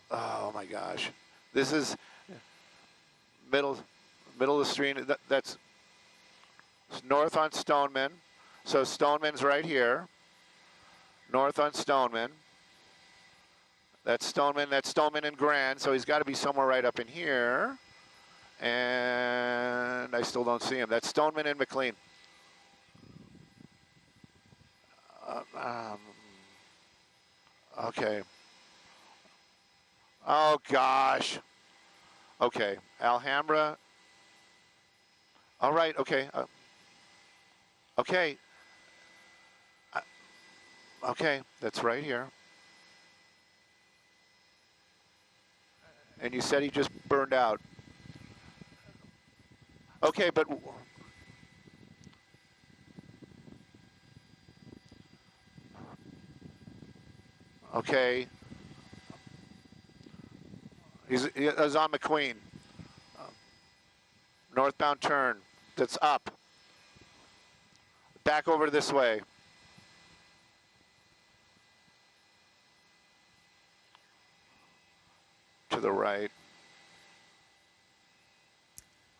Oh my gosh. This is middle of the street. That's north on Stoneman. So Stoneman's right here. North on Stoneman. That's Stoneman and Grand. So he's got to be somewhere right up in here. And I still don't see him. That's Stoneman and McLean. Okay. Oh, gosh. Okay. Alhambra. All right. Okay. Okay. Okay. That's right here. And you said he just burned out. Okay, but okay, he's on McQueen. Northbound turn. That's up. Back over this way. To the right.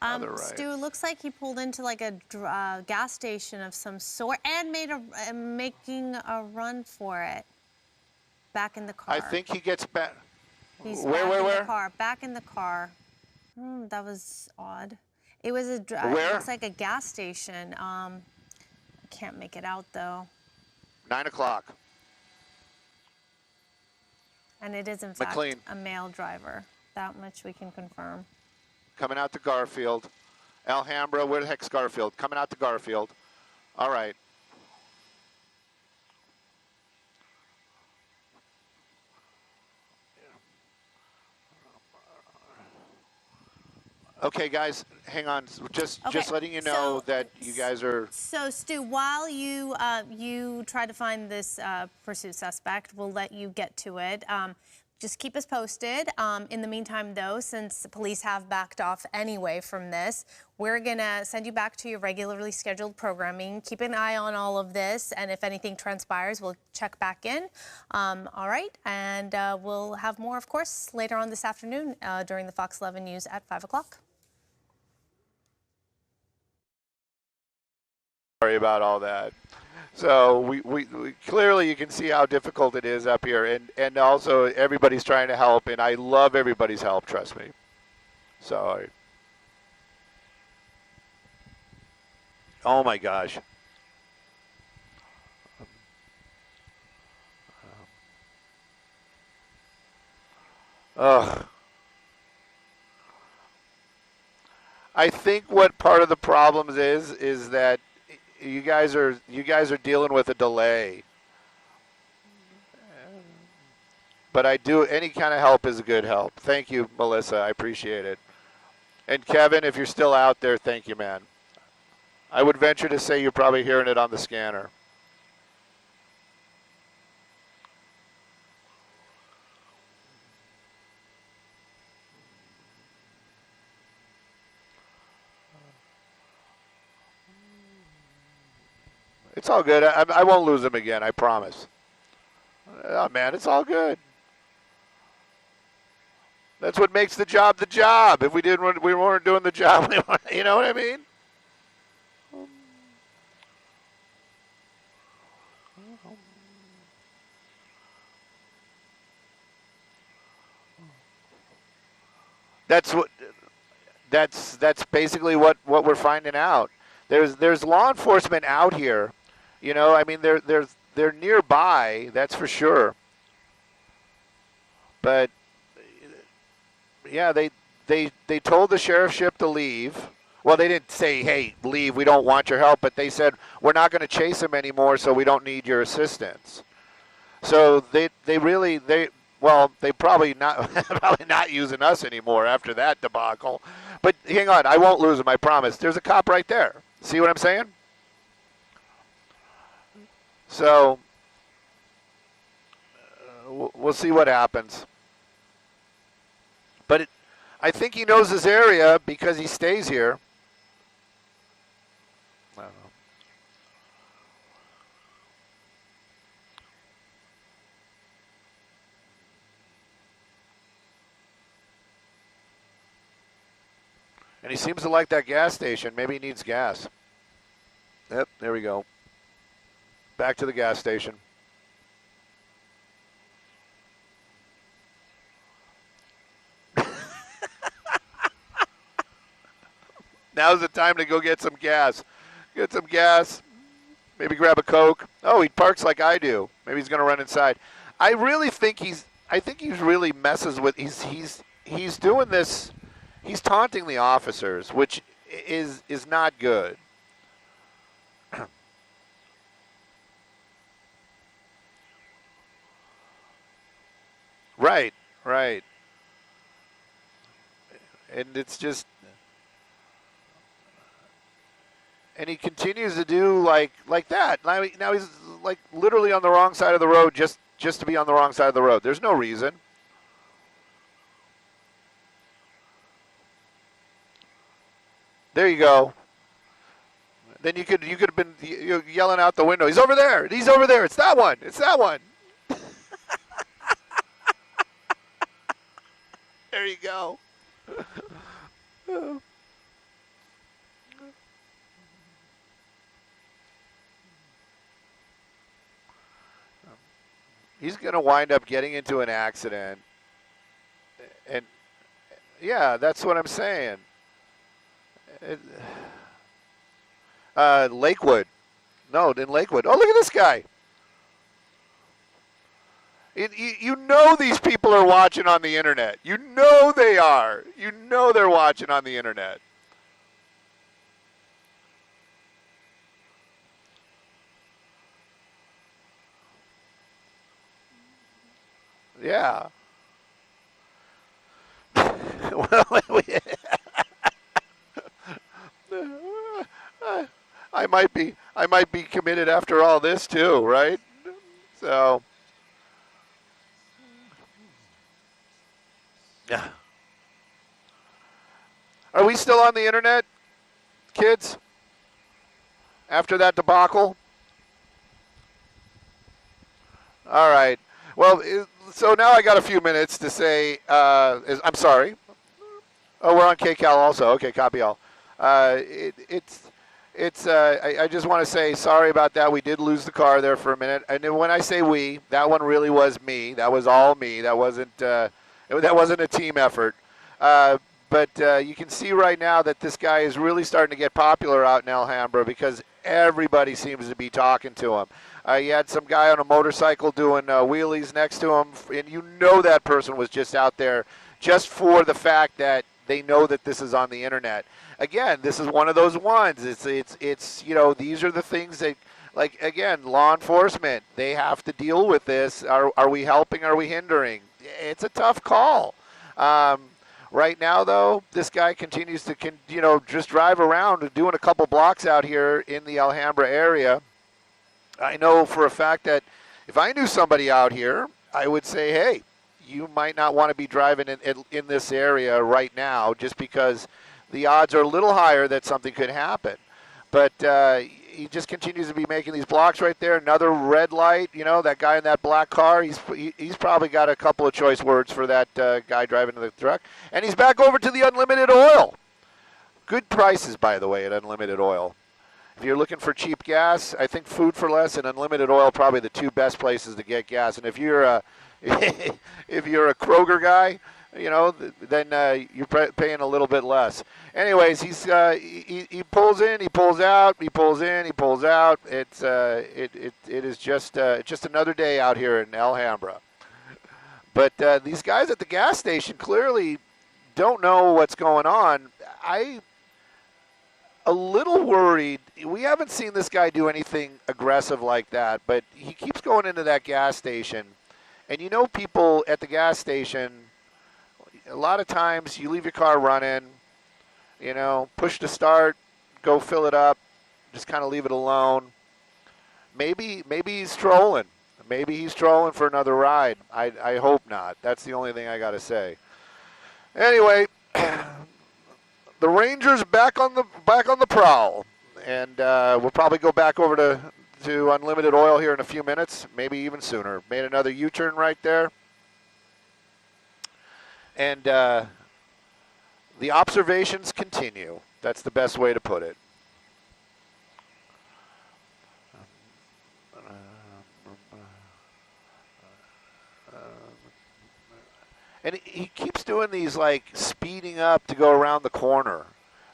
Other right. Stu, it looks like he pulled into like a gas station of some sort and making a run for it. Back in the car. I think he gets back. He's where? the car. Back in the car. That was odd. It was a. Where? It looks like a gas station. I can't make it out though. 9 o'clock. And it is in fact McLean. a male driver. That much we can confirm. Coming out to Garfield. Alhambra, where the heck's Garfield? Coming out to Garfield. All right. Okay, guys, hang on. Just letting you know that you guys are. So, Stu, while you you try to find this pursuit suspect, we'll let you get to it. Just keep us posted. In the meantime, though, since the police have backed off anyway from this, we're going to send you back to your regularly scheduled programming. Keep an eye on all of this, and if anything transpires, we'll check back in. All right, and we'll have more, of course, later on this afternoon during the Fox 11 News at 5 o'clock. Sorry about all that. So we clearly you can see how difficult it is up here, and also everybody's trying to help, and I love everybody's help, trust me. So, oh my gosh. Ugh. I think what part of the problems is that you guys are dealing with a delay. But any kind of help is a good help. Thank you, Melissa. I appreciate it. And Kevin, if you're still out there, thank you, man. I would venture to say you're probably hearing it on the scanner. It's all good. I won't lose him again, I promise. Oh, man, it's all good. That's what makes the job the job. If we weren't doing the job, you know what I mean? That's basically what we're finding out. There's law enforcement out here. You know, I mean, they're nearby, that's for sure. But yeah, they told the sheriff's ship to leave. Well, they didn't say, hey, leave, we don't want your help, but they said, we're not going to chase him anymore, so we don't need your assistance. So they probably not using us anymore after that debacle. But hang on, I won't lose him, I promise. There's a cop right there. See what I'm saying? So we'll see what happens. But I think he knows his area because he stays here. I don't know. And he seems to like that gas station. Maybe he needs gas. Yep, there we go. Back to the gas station. Now's the time to go get some gas. Get some gas. Maybe grab a Coke. Oh, he parks like I do. Maybe he's going to run inside. I really think I think he's really messes with. He's doing this. He's taunting the officers, which is not good. Right, right. And it's just, And he continues to do like that. Now he's like literally on the wrong side of the road just to be on the wrong side of the road. There's no reason. There you go. Then you could have been yelling out the window. He's over there. He's over there. It's that one. It's that one. There you go. He's going to wind up getting into an accident. And yeah, that's what I'm saying. Lakewood. No, in Lakewood. Oh, look at this guy. You know these people are watching on the internet. You know they are. You know they're watching on the internet. Yeah. Well, I might be committed after all this too, right? So, yeah. Are we still on the internet, kids? After that debacle? All right. Well, so now I got a few minutes to say, I'm sorry. Oh, we're on KCAL also. Okay, copy all. I just want to say sorry about that. We did lose the car there for a minute. And then when I say we, that one really was me. That was all me. That wasn't a team effort. But you can see right now that this guy is really starting to get popular out in Alhambra because everybody seems to be talking to him. You had some guy on a motorcycle doing wheelies next to him, and you know that person was just out there just for the fact that they know that this is on the internet. Again, this is one of those ones. It's you know, these are the things that, like, again, law enforcement, they have to deal with this. Are we helping? Are we hindering? It's a tough call. Right now, though, this guy continues to just drive around doing a couple blocks out here in the Alhambra area. I know for a fact that if I knew somebody out here, I would say, hey, you might not want to be driving in this area right now just because the odds are a little higher that something could happen. But he just continues to be making these blocks right there. Another red light, that guy in that black car, he's probably got a couple of choice words for that guy driving the truck. And he's back over to the unlimited oil. Good prices, by the way, at unlimited oil. If you're looking for cheap gas, I think Food for Less and Unlimited Oil are probably the two best places to get gas. And if you're a Kroger guy, then you're paying a little bit less. Anyways, he pulls in, he pulls out, he pulls in, he pulls out. It is just another day out here in Alhambra. But these guys at the gas station clearly don't know what's going on. A little worried. We haven't seen this guy do anything aggressive like that, but he keeps going into that gas station. And people at the gas station, a lot of times you leave your car running, push to start, go fill it up, just kind of leave it alone. Maybe he's trolling. Maybe he's trolling for another ride. I hope not. That's the only thing I got to say. Anyway, the Rangers back on the prowl, and we'll probably go back over to Unlimited Oil here in a few minutes, maybe even sooner. Made another U-turn right there, and the observations continue. That's the best way to put it. And he keeps doing these, like, speeding up to go around the corner.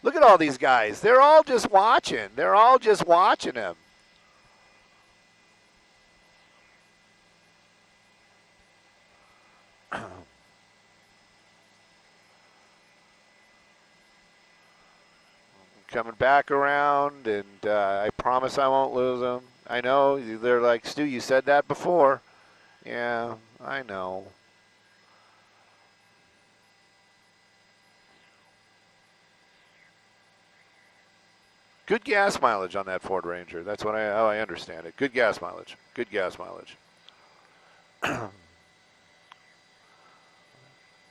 Look at all these guys. They're all just watching. They're all just watching him. Coming back around, and I promise I won't lose him. I know. They're like, Stu, you said that before. Yeah, I know. Good gas mileage on that Ford Ranger. That's what how I understand it. Good gas mileage. Good gas mileage.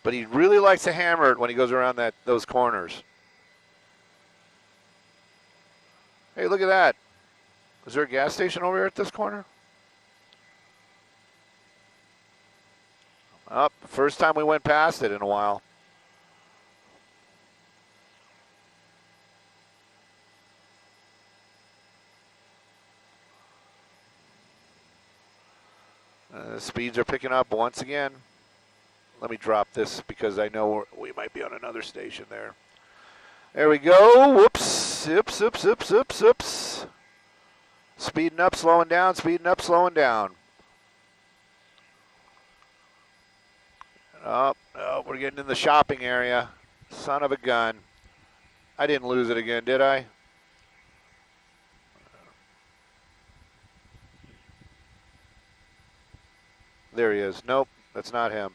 But he really likes to hammer it when he goes around those corners. Hey, look at that. Is there a gas station over here at this corner? Oh, first time we went past it in a while. Speeds are picking up once again. Let me drop this because I know we might be on another station there. There we go. Whoops. Oops, oops, oops, oops, oops. Speeding up, slowing down, speeding up, slowing down. Oh, we're getting in the shopping area. Son of a gun. I didn't lose it again, did I? There he is. Nope, that's not him.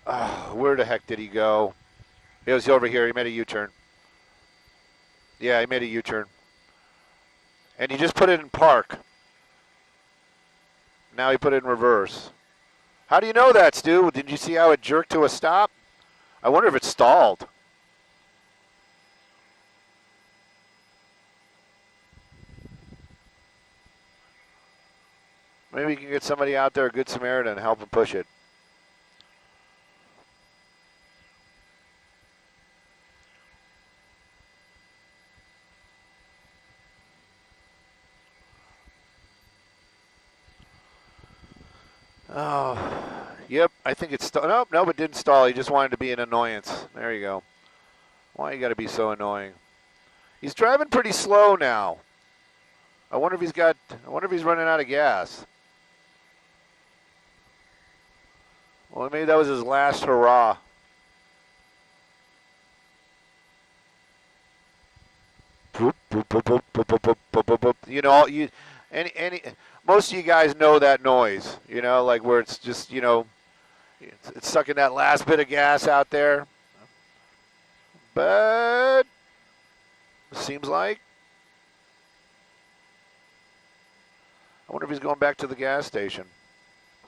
Oh, where the heck did he go? He was over here. He made a U-turn. Yeah, he made a U-turn. And he just put it in park. Now he put it in reverse. How do you know that, Stu? Did you see how it jerked to a stop? I wonder if it stalled. Maybe you can get somebody out there, a good Samaritan, and help him push it. Oh, yep, I think it's nope, it didn't stall. He just wanted to be an annoyance. There you go. Why you got to be so annoying? He's driving pretty slow now. I wonder if he's running out of gas. Well, maybe that was his last hurrah. You know, most of you guys know that noise, you know, like where it's just, you know, it's sucking that last bit of gas out there. But seems like, I wonder if he's going back to the gas station.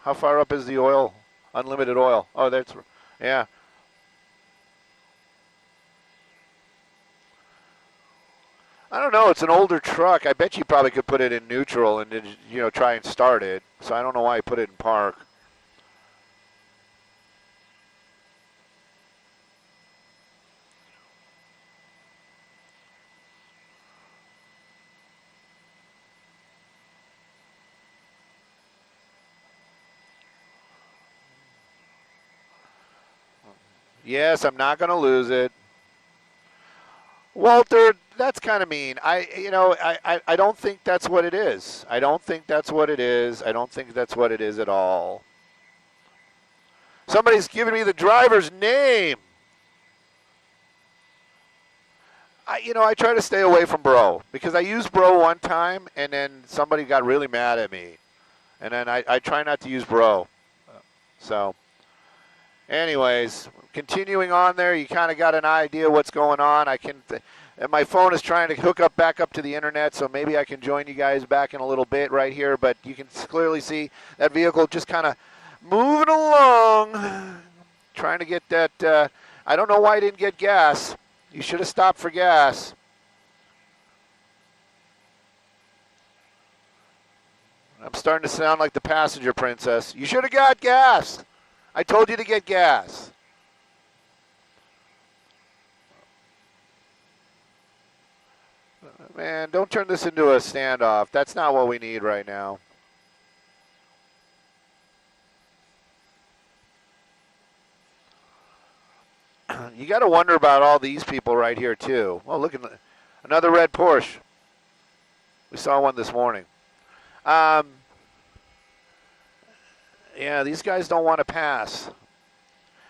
How far up is the oil? Unlimited oil. Oh, that's, yeah. I don't know. It's an older truck. I bet you probably could put it in neutral and, you know, try and start it. So I don't know why he put it in park. Yes, I'm not going to lose it. Walter, that's kind of mean. I don't think that's what it is. I don't think that's what it is. I don't think that's what it is at all. Somebody's giving me the driver's name. I try to stay away from bro because I used bro one time and then somebody got really mad at me. And then I try not to use bro. So, anyways, continuing on there, you kind of got an idea what's going on. And my phone is trying to hook up back up to the internet, so maybe I can join you guys back in a little bit right here. But you can clearly see that vehicle just kind of moving along, trying to get that. I don't know why I didn't get gas. You should have stopped for gas. I'm starting to sound like the passenger princess. You should have got gas. I told you to get gas. Man, don't turn this into a standoff. That's not what we need right now. You got to wonder about all these people right here, too. Well, look at another red Porsche. We saw one this morning. Yeah, these guys don't want to pass.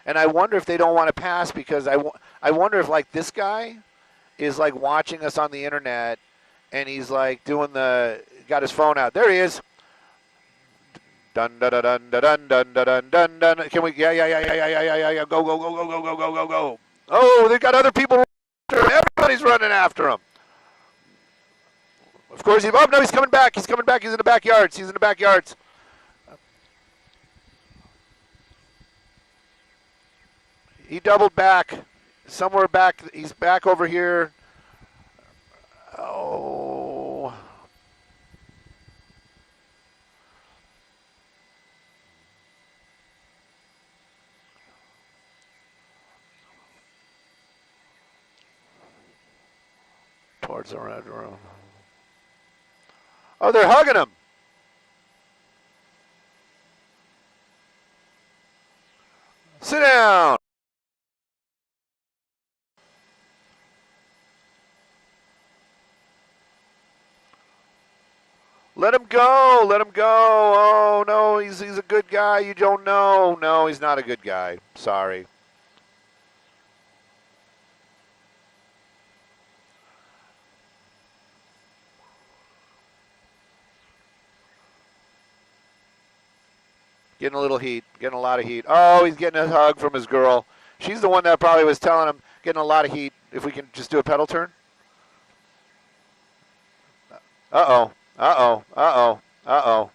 And I wonder if they don't want to pass because I wonder if, like, this guy is, like, watching us on the internet and he's, like, got his phone out. There he is. Dun dun dun dun dun dun dun dun dun. Can we? Yeah. Go. Oh, they've got other people. Everybody's running after him. Of course, oh no, he's coming back. He's coming back. He's in the backyards. He's in the backyards. He doubled back. Somewhere back. He's back over here. Oh. Towards the red room. Oh, they're hugging him. Sit down. Let him go. Let him go. Oh, no, he's a good guy. You don't know. No, he's not a good guy. Sorry. Getting a little heat, getting a lot of heat. Oh, he's getting a hug from his girl. She's the one that probably was telling him, getting a lot of heat. If we can just do a pedal turn. Uh-oh, uh-oh, uh-oh, uh-oh.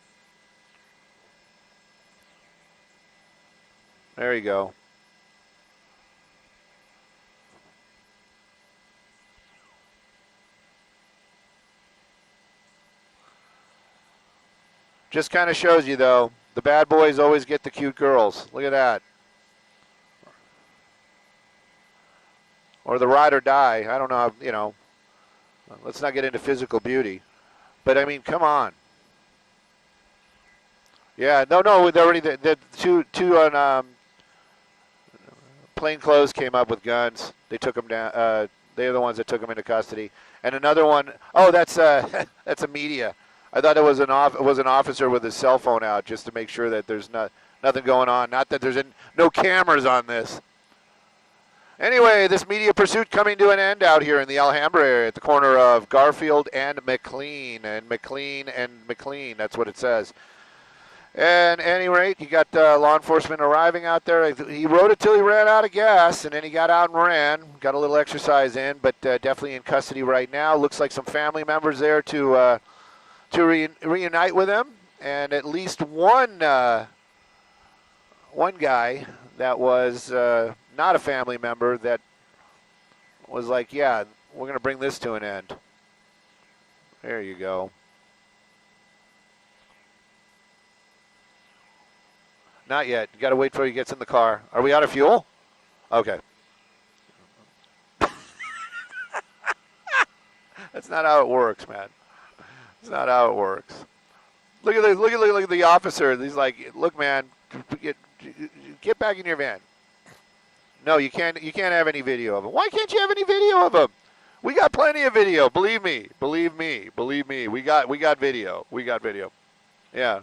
There you go. Just kind of shows you, though, the bad boys always get the cute girls. Look at that. Or the ride or die. I don't know how, you know. Let's not get into physical beauty. But, I mean, come on. Yeah, no, already the two on plain clothes came up with guns. They took them down. They're the ones that took them into custody. And another one, oh, that's that's a media. I thought it was an officer with his cell phone out just to make sure that there's nothing going on. Not that there's no cameras on this. Anyway, this media pursuit coming to an end out here in the Alhambra area at the corner of Garfield and McLean. And McLean, that's what it says. And at any rate, you got law enforcement arriving out there. He rode it till he ran out of gas, and then he got out and ran. Got a little exercise in, but definitely in custody right now. Looks like some family members there to reunite with him, and at least one guy that was not a family member that was like, yeah, we're going to bring this to an end. There you go. Not yet. You got to wait till he gets in the car. Are we out of fuel? Okay. That's not how it works, man. That's not how it works. Look at the officer. He's like, look, man, get back in your van. No, you can't have any video of him. Why can't you have any video of him? We got plenty of video. Believe me. We got video. Yeah.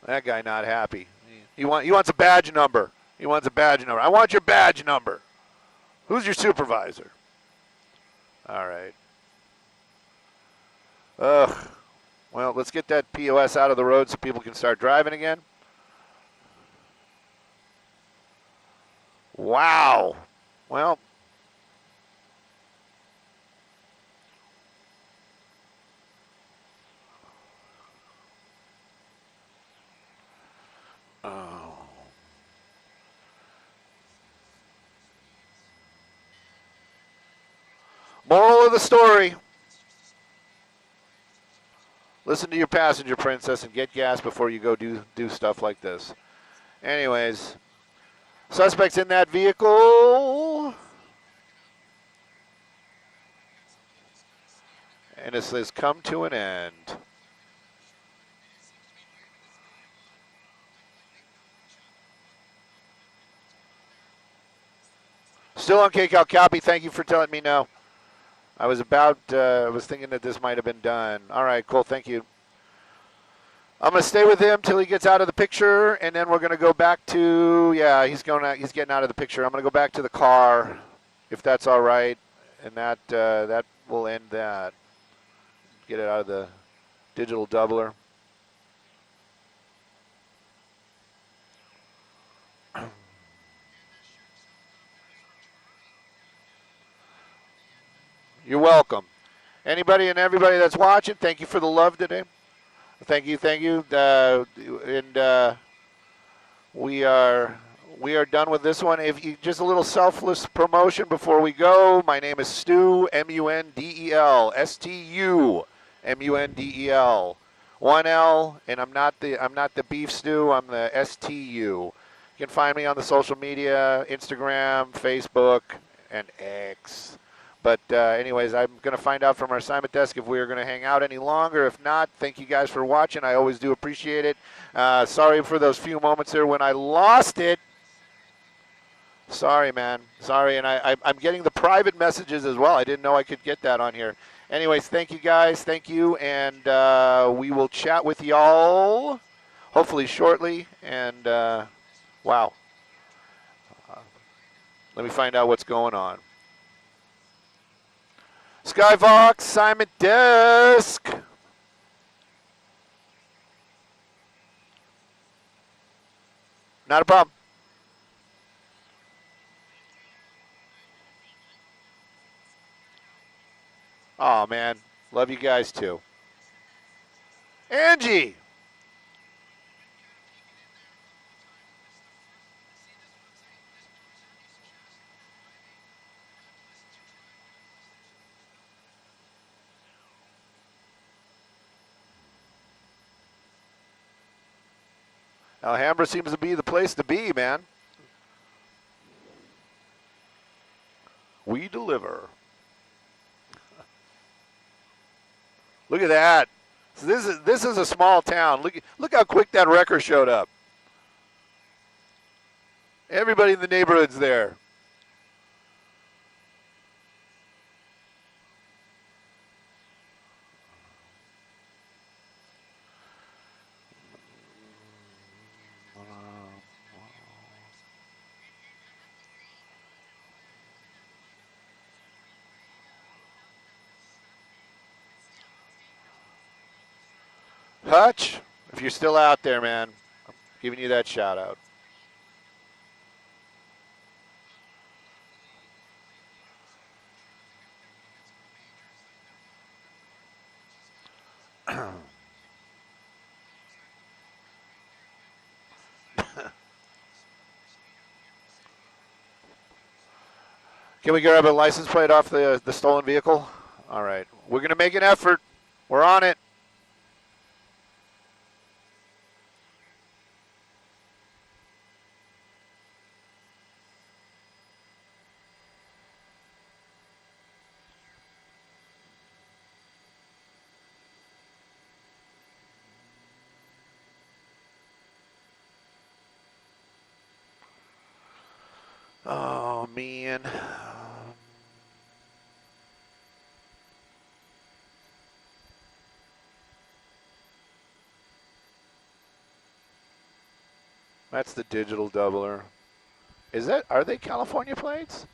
That guy not happy. He wants a badge number. I want your badge number. Who's your supervisor? All right. Ugh. Well, let's get that POS out of the road so people can start driving again. Wow. Well. Oh. Moral of the story. Listen to your passenger, princess, and get gas before you go do stuff like this. Anyways, suspects in that vehicle. And this has come to an end. Still on KCAL copy. Thank you for telling me no. I was thinking that this might have been done. All right, cool. Thank you. I'm going to stay with him till he gets out of the picture, and then we're going to go back to, yeah, he's getting out of the picture. I'm going to go back to the car, if that's all right, and that will end that. Get it out of the digital doubler. You're welcome. Anybody and everybody that's watching, thank you for the love today. Thank you, thank you. We are done with this one. If you just a little selfless promotion before we go. My name is Stu, M-U-N-D-E-L, S-T-U, M-U-N-D-E-L. 1L, and I'm not the beef stew. I'm the S-T-U. You can find me on the social media, Instagram, Facebook, and X. But anyways, I'm going to find out from our assignment desk if we're going to hang out any longer. If not, thank you guys for watching. I always do appreciate it. Sorry for those few moments there when I lost it. Sorry, man. Sorry, and I'm getting the private messages as well. I didn't know I could get that on here. Anyways, thank you guys. Thank you, and we will chat with y'all hopefully shortly. And wow. Let me find out what's going on. Skyvox, assignment desk. Not a problem. Oh, man. Love you guys, too. Angie. Alhambra seems to be the place to be, man. We deliver. Look at that. So this is a small town. Look how quick that wrecker showed up. Everybody in the neighborhood's there. Hutch, if you're still out there, man, I'm giving you that shout out. Can we grab a license plate off the stolen vehicle? All right. We're going to make an effort. We're on it. Oh, man. That's the digital doubler. Are they California plates?